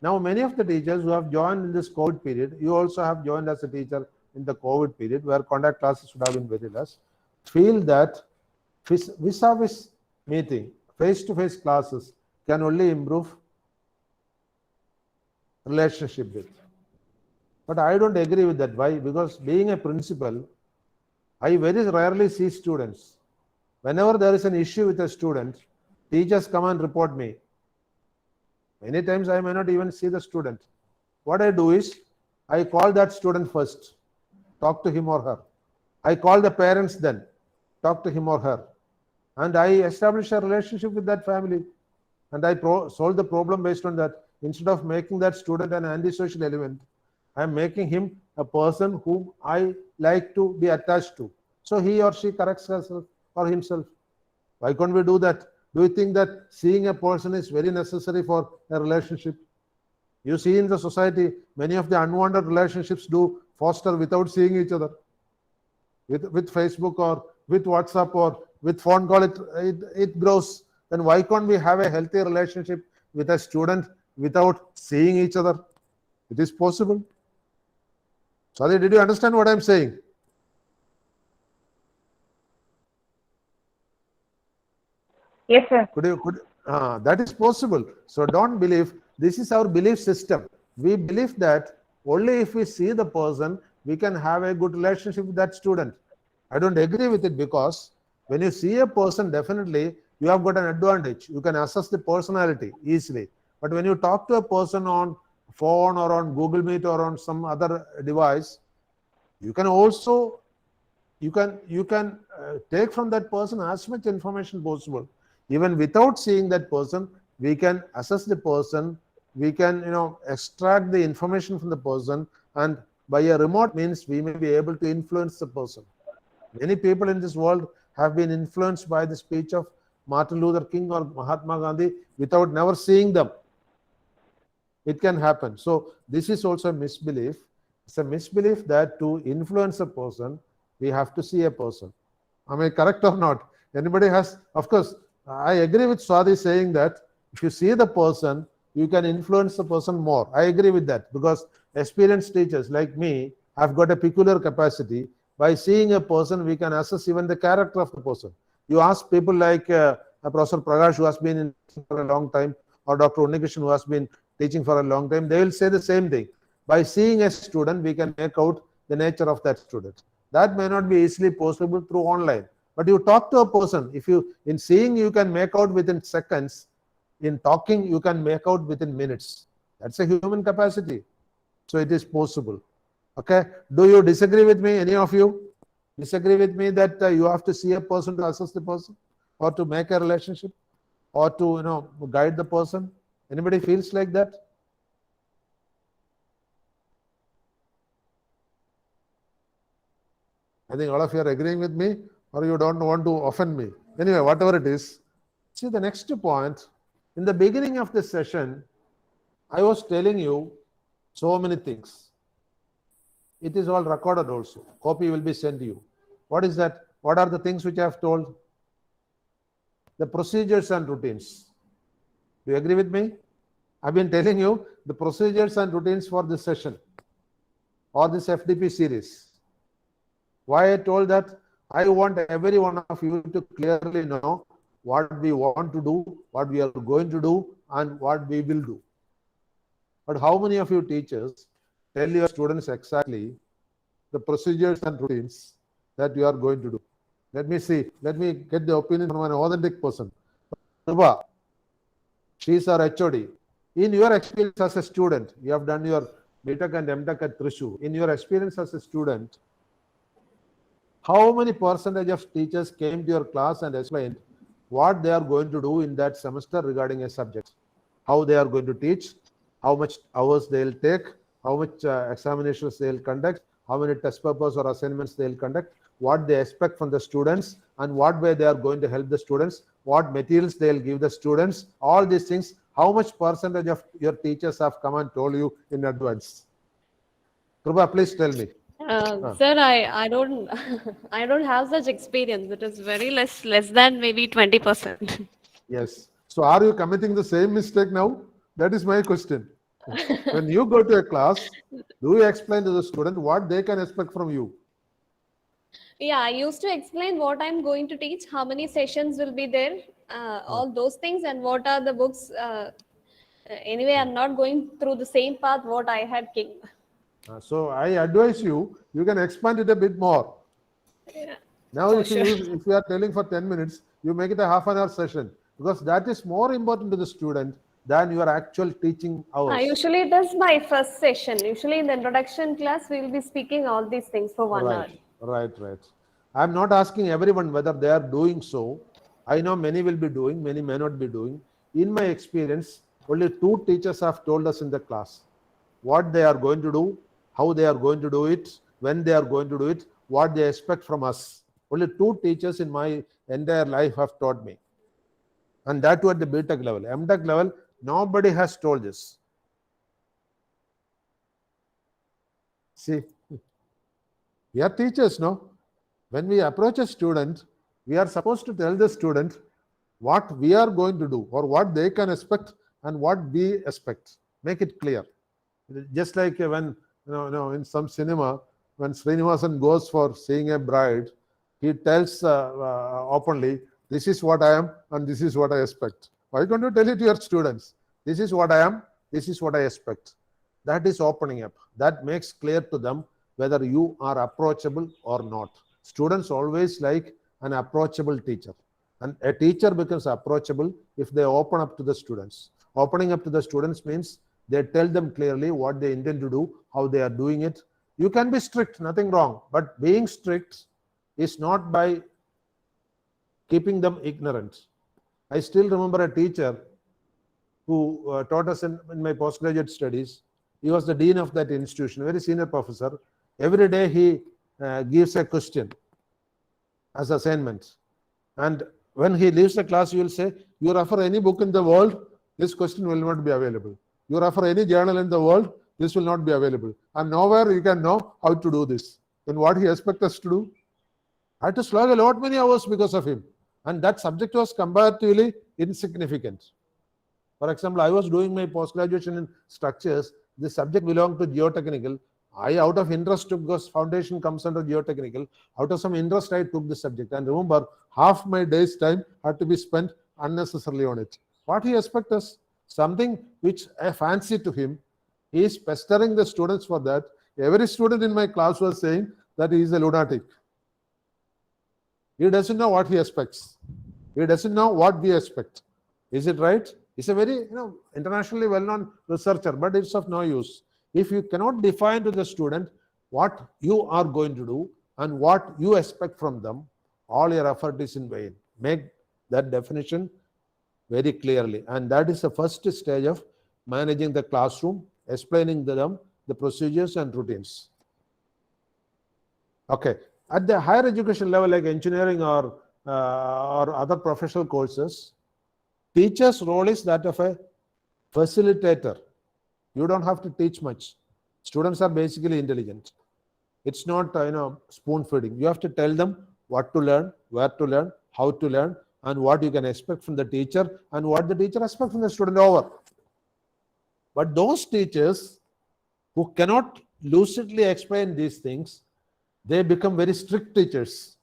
Now, many of the teachers who have joined in this COVID period, you also have joined as a teacher in the COVID period where contact classes would have been very less, feel that vis-a-vis meeting, face-to-face classes can only improve relationship with. But I don't agree with that. Why? Because being a principal, I very rarely see students. Whenever there is an issue with a student, teachers come and report me. Many times I may not even see the student. What I do is, I call that student first, talk to him or her. I call the parents then, talk to him or her. And I establish a relationship with that family. And I solve the problem based on that. Instead of making that student an antisocial element, I am making him a person whom I like to be attached to. So he or she corrects herself or himself. Why can't we do that? Do you think that seeing a person is very necessary for a relationship? You see in the society, many of the unwanted relationships do foster without seeing each other. With Facebook or with WhatsApp or with phone call, it grows. Then why can't we have a healthy relationship with a student without seeing each other? It is possible. Sorry, did you understand what I'm saying? Yes, sir. That is possible. So don't believe, this is our belief system. We believe that only if we see the person, we can have a good relationship with that student. I don't agree with it, because when you see a person, definitely you have got an advantage. You can assess the personality easily. But when you talk to a person on phone or on Google Meet or on some other device, you can also take from that person as much information possible. Even without seeing that person, we can assess the person. We can extract the information from the person, and by a remote means we may be able to influence the person. Many people in this world have been influenced by the speech of Martin Luther King or Mahatma Gandhi without never seeing them. It can happen. So this is also a misbelief. It's a misbelief that to influence a person, we have to see a person. Am I correct or not? Anybody has? Of course, I agree with Swati saying that if you see the person, you can influence the person more. I agree with that, because experienced teachers like me have got a peculiar capacity. By seeing a person, we can assess even the character of the person. You ask people like Professor Prakash, who has been in for a long time, or Dr. Unnikishan, who has been teaching for a long time, they will say the same thing. By seeing a student, we can make out the nature of that student. That may not be easily possible through online. But you talk to a person, in seeing you can make out within seconds, in talking you can make out within minutes. That's a human capacity. So it is possible. Okay. Do you disagree with me? Any of you disagree with me that you have to see a person to assess the person, or to make a relationship, or to guide the person? Anybody feels like that? I think all of you are agreeing with me, or you don't want to offend me. Anyway, whatever it is. See, the next point, in the beginning of the session, I was telling you so many things. It is all recorded also. Copy will be sent to you. What is that? What are the things which I have told? The procedures and routines. Do you agree with me? I've been telling you the procedures and routines for this session or this FDP series. Why I told that? I want every one of you to clearly know what we want to do, what we are going to do, and what we will do. But how many of you teachers tell your students exactly the procedures and routines that you are going to do? Let me see. Let me get the opinion from an authentic person. Ruba, she is our HOD. In your experience as a student, you have done your BTech and MTech at Thrissur. In your experience as a student, how many percentage of teachers came to your class and explained what they are going to do in that semester regarding a subject? How they are going to teach, how much hours they will take, how much examinations they will conduct, how many test papers or assignments they will conduct, what they expect from the students, and what way they are going to help the students, what materials they will give the students, all these things. How much percentage of your teachers have come and told you in advance? Krupa, please tell me. Sir, I don't I don't have such experience. It is very less than maybe 20%. Yes. So are you committing the same mistake now? That is my question. When you go to a class, do you explain to the student what they can expect from you? Yeah, I used to explain what I'm going to teach, how many sessions will be there, all those things, and what are the books. Anyway, I'm not going through the same path what I had came. So I advise you, you can expand it a bit more. Yeah, now, if you are telling for 10 minutes, you make it a half-an-hour session, because that is more important to the student than your actual teaching hours. Usually it is my first session. Usually in the introduction class, we will be speaking all these things for 1 hour. Right. I'm not asking everyone whether they are doing so. I know many will be doing, many may not be doing. In my experience, only 2 teachers have told us in the class what they are going to do, how they are going to do it, when they are going to do it, what they expect from us. Only 2 teachers in my entire life have taught me. And that too at the BTech level. MTech level, nobody has told this. See, we are teachers, no? When we approach a student, we are supposed to tell the student what we are going to do, or what they can expect and what we expect. Make it clear. Just like when in some cinema, when Srinivasan goes for seeing a bride, he tells openly, this is what I am and this is what I expect. Why don't you tell it to your students? This is what I am, this is what I expect. That is opening up. That makes clear to them whether you are approachable or not. Students always like an approachable teacher. And a teacher becomes approachable if they open up to the students. Opening up to the students means they tell them clearly what they intend to do, how they are doing it. You can be strict, nothing wrong. But being strict is not by keeping them ignorant. I still remember a teacher who taught us in my postgraduate studies. He was the dean of that institution, a very senior professor. Every day he gives a question as assignment. And when he leaves the class, you will say, you refer any book in the world, this question will not be available. You refer any journal in the world, this will not be available. And nowhere you can know how to do this. Then what he expects us to do? I had to slog a lot many hours because of him. And that subject was comparatively insignificant. For example, I was doing my post-graduation in structures. This subject belonged to geotechnical. I, out of interest, took, because foundation comes under geotechnical. Out of some interest, I took the subject. And remember, half my day's time had to be spent unnecessarily on it. What he expects us? Something which I fancy to him. He is pestering the students for that. Every student in my class was saying that he is a lunatic. He doesn't know what he expects. He doesn't know what we expect. Is it right? He's a very internationally well-known researcher, but it's of no use. If you cannot define to the student what you are going to do and what you expect from them, all your effort is in vain. Make that definition very clearly. And that is the first stage of managing the classroom, explaining to them the procedures and routines. Okay. At the higher education level, like engineering or other professional courses, teacher's role is that of a facilitator. You don't have to teach much. Students are basically intelligent. It's not spoon feeding. You have to tell them what to learn, where to learn, how to learn, and what you can expect from the teacher and what the teacher expects from the student over. But those teachers who cannot lucidly explain these things, they become very strict teachers.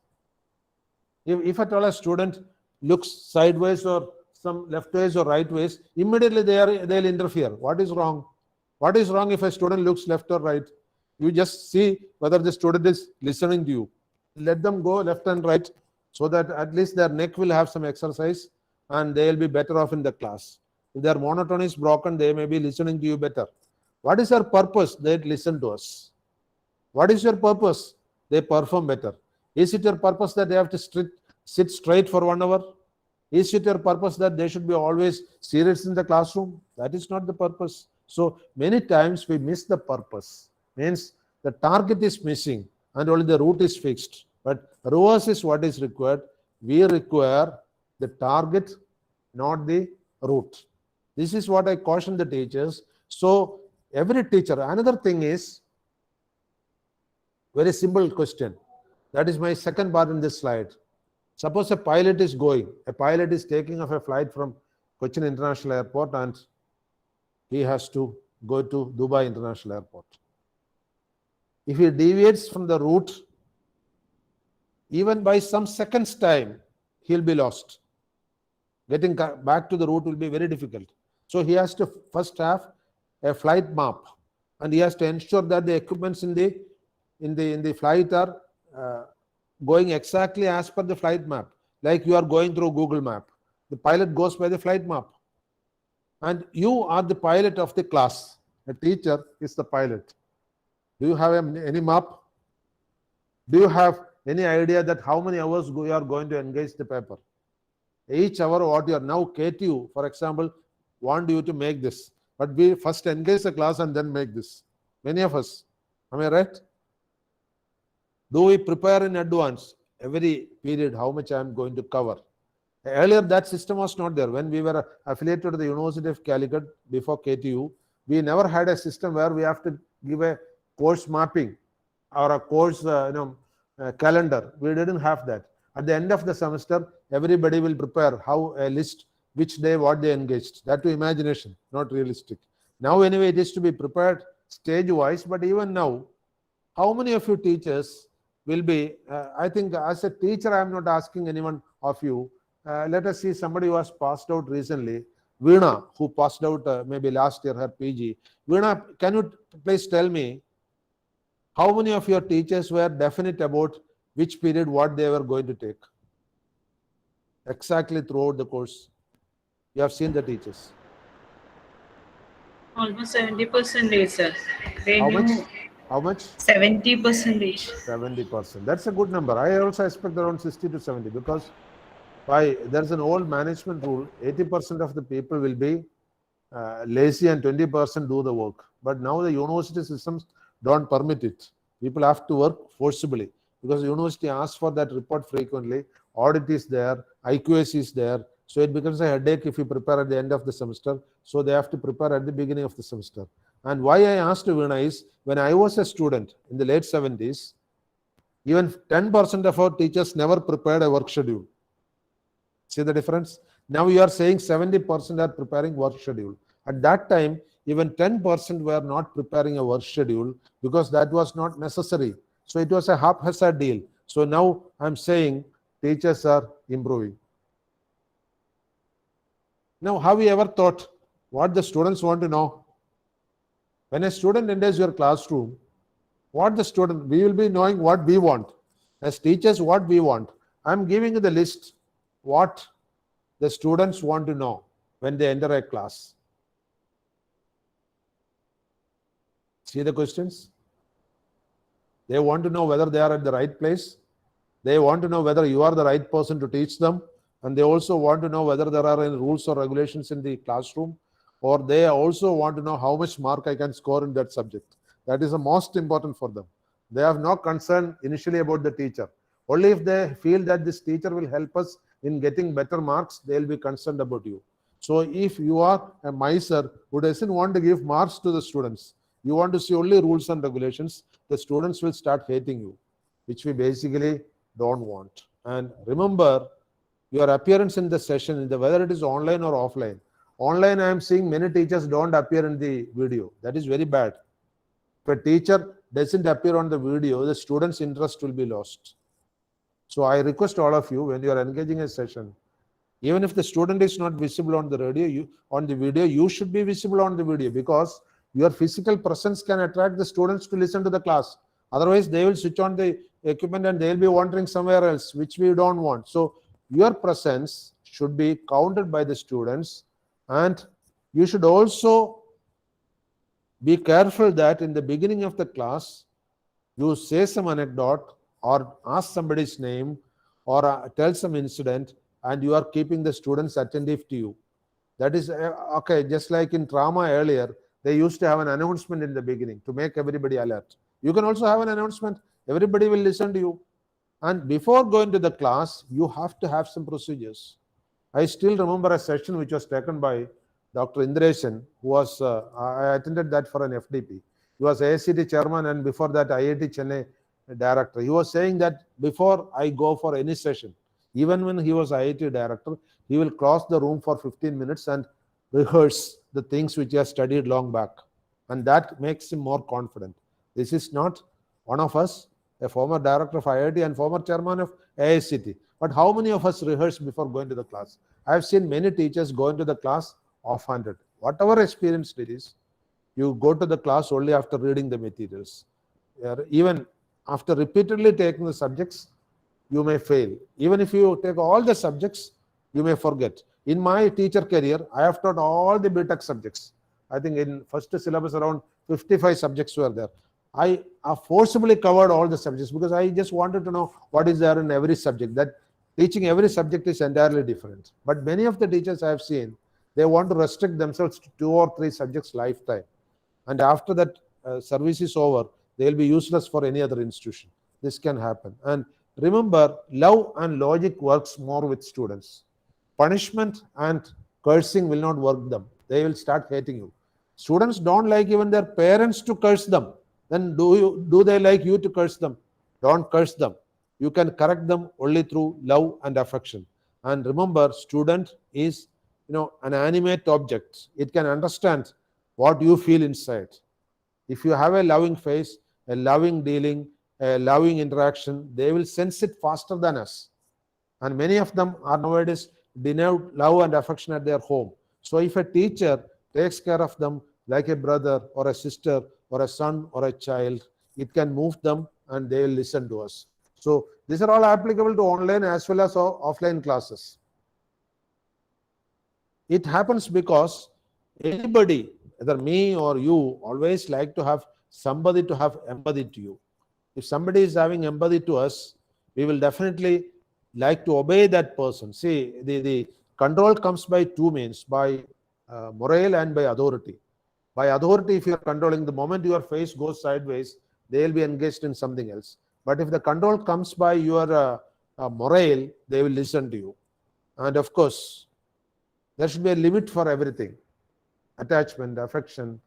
If at all a student looks sideways or some left ways or right ways, immediately they'll interfere. What is wrong? What is wrong if a student looks left or right? You just see whether the student is listening to you. Let them go left and right so that at least their neck will have some exercise and they will be better off in the class. If their monotone is broken, they may be listening to you better. What is their purpose? They listen to us. What is your purpose? They perform better. Is it your purpose that they have to sit straight for 1 hour? Is it your purpose that they should be always serious in the classroom? That is not the purpose. So many times we miss the purpose. Means the target is missing and only the route is fixed. But reverse is what is required. We require the target, not the route. This is what I caution the teachers. So every teacher, another thing is, very simple question. That is my second part in this slide. Suppose a pilot is going. A pilot is taking off a flight from Cochin International Airport and he has to go to Dubai International Airport. If he deviates from the route, even by some seconds time, he'll be lost. Getting back to the route will be very difficult. So he has to first have a flight map and he has to ensure that the equipments in the flight are going exactly as per the flight map. Like you are going through Google Map. The pilot goes by the flight map. And you are the pilot of the class. A teacher is the pilot. Do you have any map? Do you have any idea that how many hours you are going to engage the paper? Each hour what you are now KTU, for example, want you to make this. But we first engage the class and then make this. Many of us. Am I right? Do we prepare in advance every period how much I am going to cover? Earlier that system was not there. When we were affiliated to the University of Calicut before KTU, we never had a system where we have to give a course mapping or a course calendar. We didn't have that. At the end of the semester, everybody will prepare how a list, which day what they engaged. That to imagination, not realistic. Now anyway, it is to be prepared stage-wise, but even now, how many of you teachers will be, I think as a teacher, I am not asking anyone of you. Let us see somebody who has passed out recently. Veena, who passed out maybe last year, her PG. Veena, can you please tell me how many of your teachers were definite about which period what they were going to take? Exactly throughout the course. You have seen the teachers. Almost 70%, sir. They How knew much? How much? 70%. 70%. That's a good number. I also expect around 60 to 70 because there's an old management rule. 80% of the people will be lazy and 20% do the work. But now the university systems don't permit it. People have to work forcibly because the university asks for that report frequently. Audit is there, IQS is there. So it becomes a headache if you prepare at the end of the semester. So they have to prepare at the beginning of the semester. And why I asked Veena is, when I was a student in the late 70s, even 10% of our teachers never prepared a work schedule. See the difference? Now you are saying 70% are preparing work schedule. At that time, even 10% were not preparing a work schedule because that was not necessary. So it was a haphazard deal. So now I'm saying teachers are improving. Now, have you ever thought what the students want to know? When a student enters your classroom, we will be knowing what we want. As teachers, what we want. I'm giving you the list, what the students want to know. when they enter a class? See the questions? They want to know whether they are at the right place. They want to know whether you are the right person to teach them. And they also want to know whether there are any rules or regulations in the classroom. Or they also want to know how much mark I can score in that subject. That is the most important for them. They have no concern initially about the teacher. Only if they feel that this teacher will help us in getting better marks, they will be concerned about you. So if you are a miser who doesn't want to give marks to the students, you want to see only rules and regulations, the students will start hating you, which we basically don't want. And remember, your appearance in the session, whether it is online or offline. Online, I am seeing many teachers don't appear in the video. That is very bad. If a teacher doesn't appear on the video, the student's interest will be lost. So I request all of you, when you are engaging a session, even if the student is not visible on the video, you should be visible on the video, because your physical presence can attract the students to listen to the class. Otherwise, they will switch on the equipment and they will be wandering somewhere else, which we don't want. So your presence should be counted by the students, and you should also be careful that in the beginning of the class, you say some anecdote or ask somebody's name or tell some incident, and you are keeping the students attentive to you. That is okay. Just like in drama earlier, they used to have an announcement in the beginning to make everybody alert. You can also have an announcement. Everybody will listen to you. And before going to the class, you have to have some procedures. I still remember a session which was taken by Dr. Indreshan, who was, I attended that for an FDP. He was AICT chairman and before that IIT Chennai director. He was saying that before I go for any session, even when he was IIT director, he will cross the room for 15 minutes and rehearse the things which he has studied long back. And that makes him more confident. This is not one of us, a former director of IIT and former chairman of AICT. But how many of us rehearse before going to the class? I have seen many teachers go into the class off-handed. Whatever experience it is, you go to the class only after reading the materials. Even after repeatedly taking the subjects, you may fail. Even if you take all the subjects, you may forget. In my teacher career, I have taught all the BTech subjects. I think in first syllabus around 55 subjects were there. I forcibly covered all the subjects because I just wanted to know what is there in every subject. That teaching every subject is entirely different. But many of the teachers I have seen, they want to restrict themselves to 2 or 3 subjects lifetime. And after that service is over, they will be useless for any other institution. This can happen. And remember, love and logic works more with students. Punishment and cursing will not work them. They will start hating you. Students don't like even their parents to curse them. Then do they like you to curse them? Don't curse them. You can correct them only through love and affection. And remember, student is an animate object. It can understand what you feel inside. If you have a loving face, a loving dealing, a loving interaction, they will sense it faster than us. And many of them are nowadays denied love and affection at their home. So if a teacher takes care of them like a brother or a sister or a son or a child, it can move them and they will listen to us. So these are all applicable to online as well as offline classes. It happens because anybody, either me or you, always like to have somebody to have empathy to you. If somebody is having empathy to us, we will definitely like to obey that person. See, the control comes by 2 means, by morale and by authority. By authority, if you are controlling, the moment your face goes sideways, they will be engaged in something else. But if the control comes by your morale, they will listen to you. And of course, there should be a limit for everything. Attachment, affection,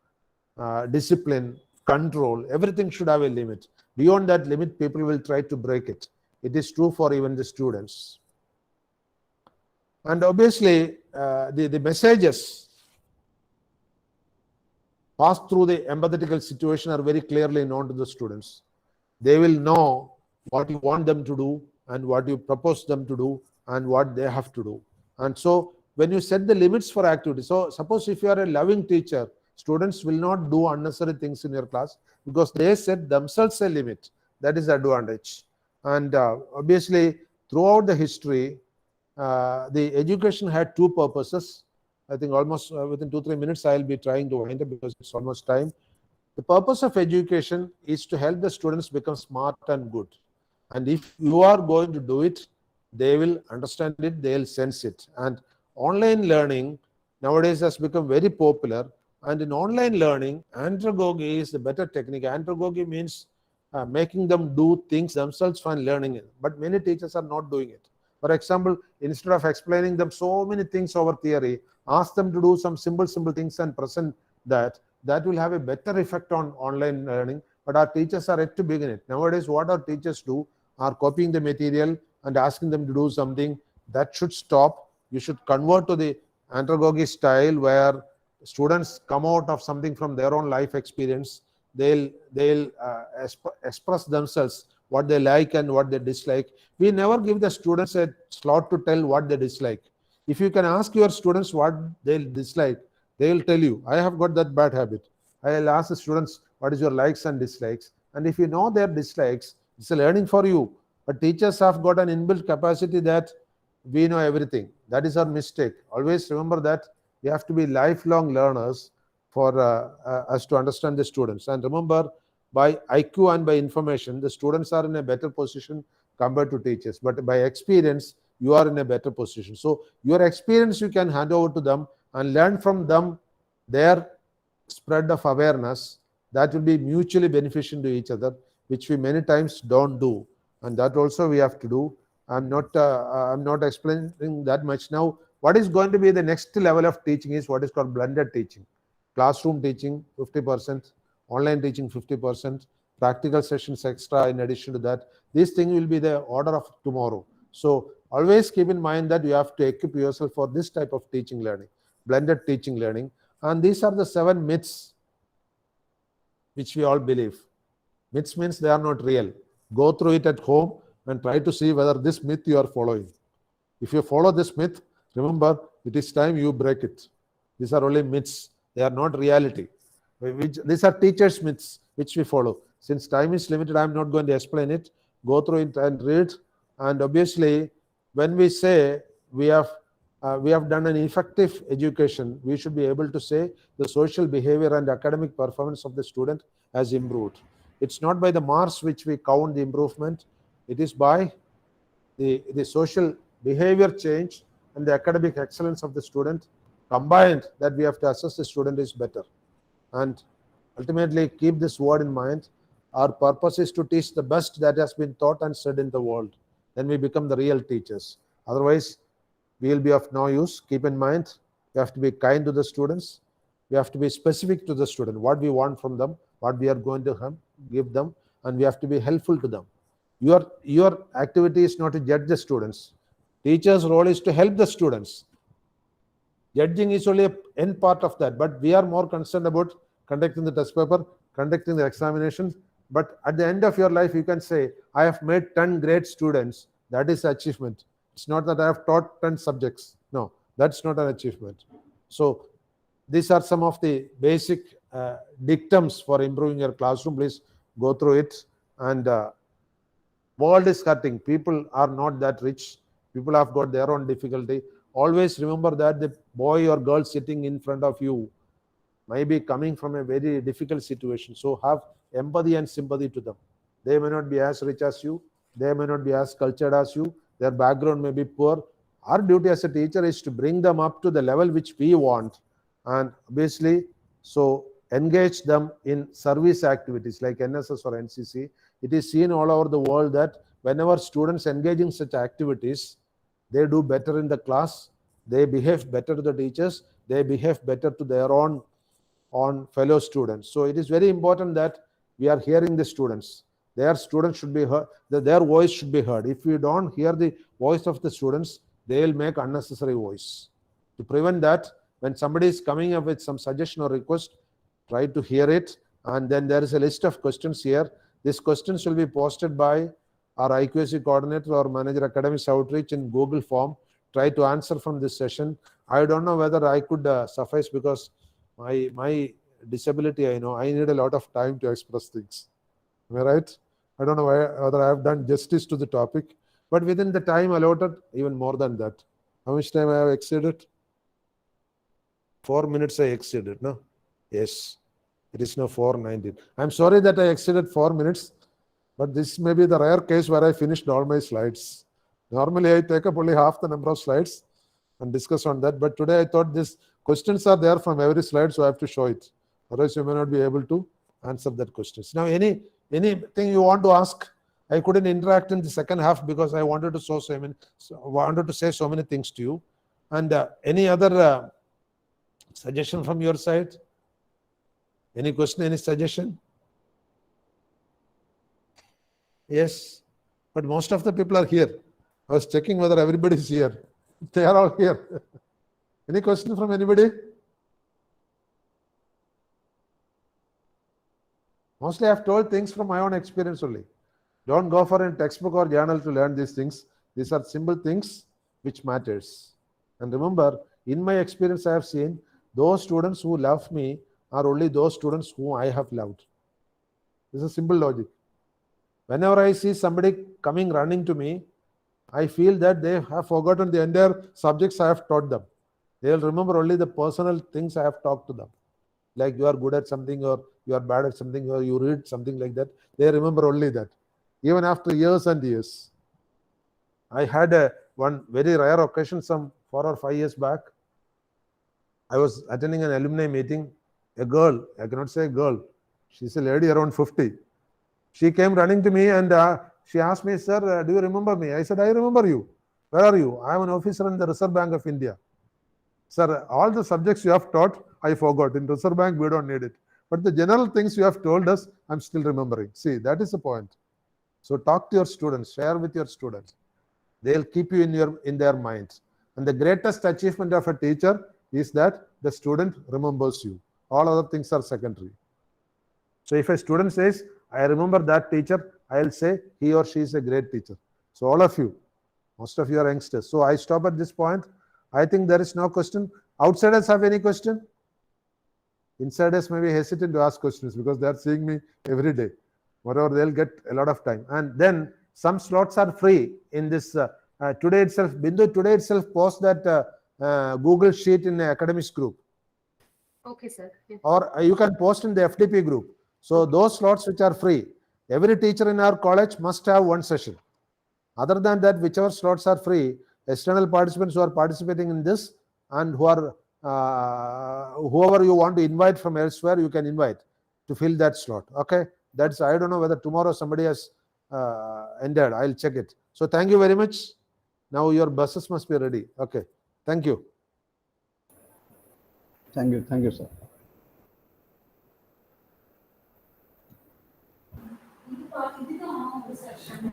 discipline, control, everything should have a limit. Beyond that limit, people will try to break it. It is true for even the students. And obviously, the messages passed through the empathetical situation are very clearly known to the students. They will know what you want them to do and what you propose them to do and what they have to do. And so when you set the limits for activity, so suppose if you are a loving teacher, students will not do unnecessary things in your class because they set themselves a limit. That is the advantage. And obviously, throughout the history, the education had 2 purposes. I think almost within 2-3 minutes, I'll be trying to wind up because it's almost time. The purpose of education is to help the students become smart and good. And if you are going to do it, they will understand it, they'll sense it. And online learning nowadays has become very popular. And in online learning, andragogy is the better technique. Andragogy means making them do things themselves while learning it. But many teachers are not doing it. For example, instead of explaining them so many things over theory, ask them to do some simple things and present that. That will have a better effect on online learning. But our teachers are yet to begin it. Nowadays, what our teachers do are copying the material and asking them to do something. That should stop. You should convert to the andragogy style where students come out of something from their own life experience. They'll express themselves what they like and what they dislike. We never give the students a slot to tell what they dislike. If you can ask your students what they dislike, they will tell you. I have got that bad habit. I will ask the students, what is your likes and dislikes? And if you know their dislikes, it's a learning for you. But teachers have got an inbuilt capacity that we know everything. That is our mistake. Always remember that we have to be lifelong learners for us to understand the students. And remember, by IQ and by information, the students are in a better position compared to teachers. But by experience, you are in a better position. So your experience you can hand over to them and learn from them their spread of awareness. That will be mutually beneficial to each other, which we many times don't do. And that also we have to do. I'm not explaining that much now. What is going to be the next level of teaching is what is called blended teaching. Classroom teaching 50%, online teaching 50%, practical sessions extra in addition to that. This thing will be the order of tomorrow. So always keep in mind that you have to equip yourself for this type of teaching learning, blended teaching learning. And these are the 7 myths which we all believe. Myths means they are not real. Go through it at home and try to see whether this myth you are following. If you follow this myth, remember, it is time you break it. These are only myths. They are not reality. These are teachers' myths which we follow. Since time is limited, I am not going to explain it. Go through it and read. And obviously, when we say we have done an effective education, we should be able to say the social behavior and academic performance of the student has improved. It's not by the marks which we count the improvement. It is by the social behavior change and the academic excellence of the student combined that we have to assess the student is better. And ultimately, keep this word in mind. Our purpose is to teach the best that has been taught and said in the world. Then we become the real teachers. Otherwise, we will be of no use. Keep in mind, we have to be kind to the students. We have to be specific to the student, what we want from them, what we are going to give them, and we have to be helpful to them. Your activity is not to judge the students. Teacher's role is to help the students. Judging is only an end part of that, but we are more concerned about conducting the test paper, conducting the examinations. But at the end of your life, you can say, I have made 10 great students. That is achievement. It's not that I have taught 10 subjects. No, that's not an achievement. So these are some of the basic dictums for improving your classroom. Please go through it. And world is hurting. People are not that rich. People have got their own difficulty. Always remember that the boy or girl sitting in front of you may be coming from a very difficult situation. So have empathy and sympathy to them. They may not be as rich as you. They may not be as cultured as you. Their background may be poor. Our duty as a teacher is to bring them up to the level which we want. And obviously, so engage them in service activities like NSS or NCC. It is seen all over the world that whenever students engage in such activities, they do better in the class, they behave better to the teachers, they behave better to their own fellow students. So it is very important that we are hearing the students. Their students should be heard, their voice should be heard. If we don't hear the voice of the students, they will make unnecessary voice. To prevent that, when somebody is coming up with some suggestion or request, try to hear it. And then there is a list of questions here. These questions will be posted by our IQAC coordinator or manager academics outreach in Google form. Try to answer from this session. I don't know whether I could suffice because my disability, I know, I need a lot of time to express things. Am I right? I don't know whether I have done justice to the topic, but within the time allotted, even more than that. How much time I have exceeded? 4 minutes I exceeded, no? Yes. It is now 4:19. I'm sorry that I exceeded 4 minutes, but this may be the rare case where I finished all my slides. Normally, I take up only half the number of slides and discuss on that. But today I thought these questions are there from every slide, so I have to show it. Otherwise, you may not be able to answer that questions. Now, anything you want to ask? I couldn't interact in the second half because I wanted to say so many things to you. And any other suggestion from your side? Any question? Any suggestion? Yes, but most of the people are here. I was checking whether everybody is here. They are all here. Any question from anybody? Mostly I have told things from my own experience only. Don't go for a textbook or journal to learn these things. These are simple things which matters. And remember, in my experience I have seen those students who love me are only those students whom I have loved. This is a simple logic. Whenever I see somebody coming running to me, I feel that they have forgotten the entire subjects I have taught them. They will remember only the personal things I have talked to them. Like you are good at something or you are bad at something or you read something like that. They remember only that. Even after years and years. I had one very rare occasion some 4 or 5 years back. I was attending an alumni meeting. A girl, I cannot say a girl, she's a lady around 50. She came running to me and she asked me, sir, do you remember me? I said, I remember you. Where are you? I am an officer in the Reserve Bank of India. Sir, all the subjects you have taught, I forgot. In Reserve Bank, we don't need it. But the general things you have told us, I'm still remembering. See, that is the point. So talk to your students, share with your students. They'll keep you in their minds. And the greatest achievement of a teacher is that the student remembers you. All other things are secondary. So if a student says, I remember that teacher, I'll say he or she is a great teacher. So all of you, most of you are youngsters. So I stop at this point. I think there is no question. Outsiders have any question? Insiders may be hesitant to ask questions because they are seeing me every day. Moreover, they'll get a lot of time. And then some slots are free in this today itself. Bindu today itself post that Google Sheet in the academics group. Okay, sir. Yeah. Or you can post in the FDP group. So those slots which are free, every teacher in our college must have one session. Other than that, whichever slots are free, external participants who are participating in this and who are whoever you want to invite from elsewhere, you can invite to fill that slot. Okay, that's I don't know whether tomorrow somebody has entered. I'll check it. So thank you very much. Now your buses must be ready. Okay, thank you. Thank you, sir. This is the session.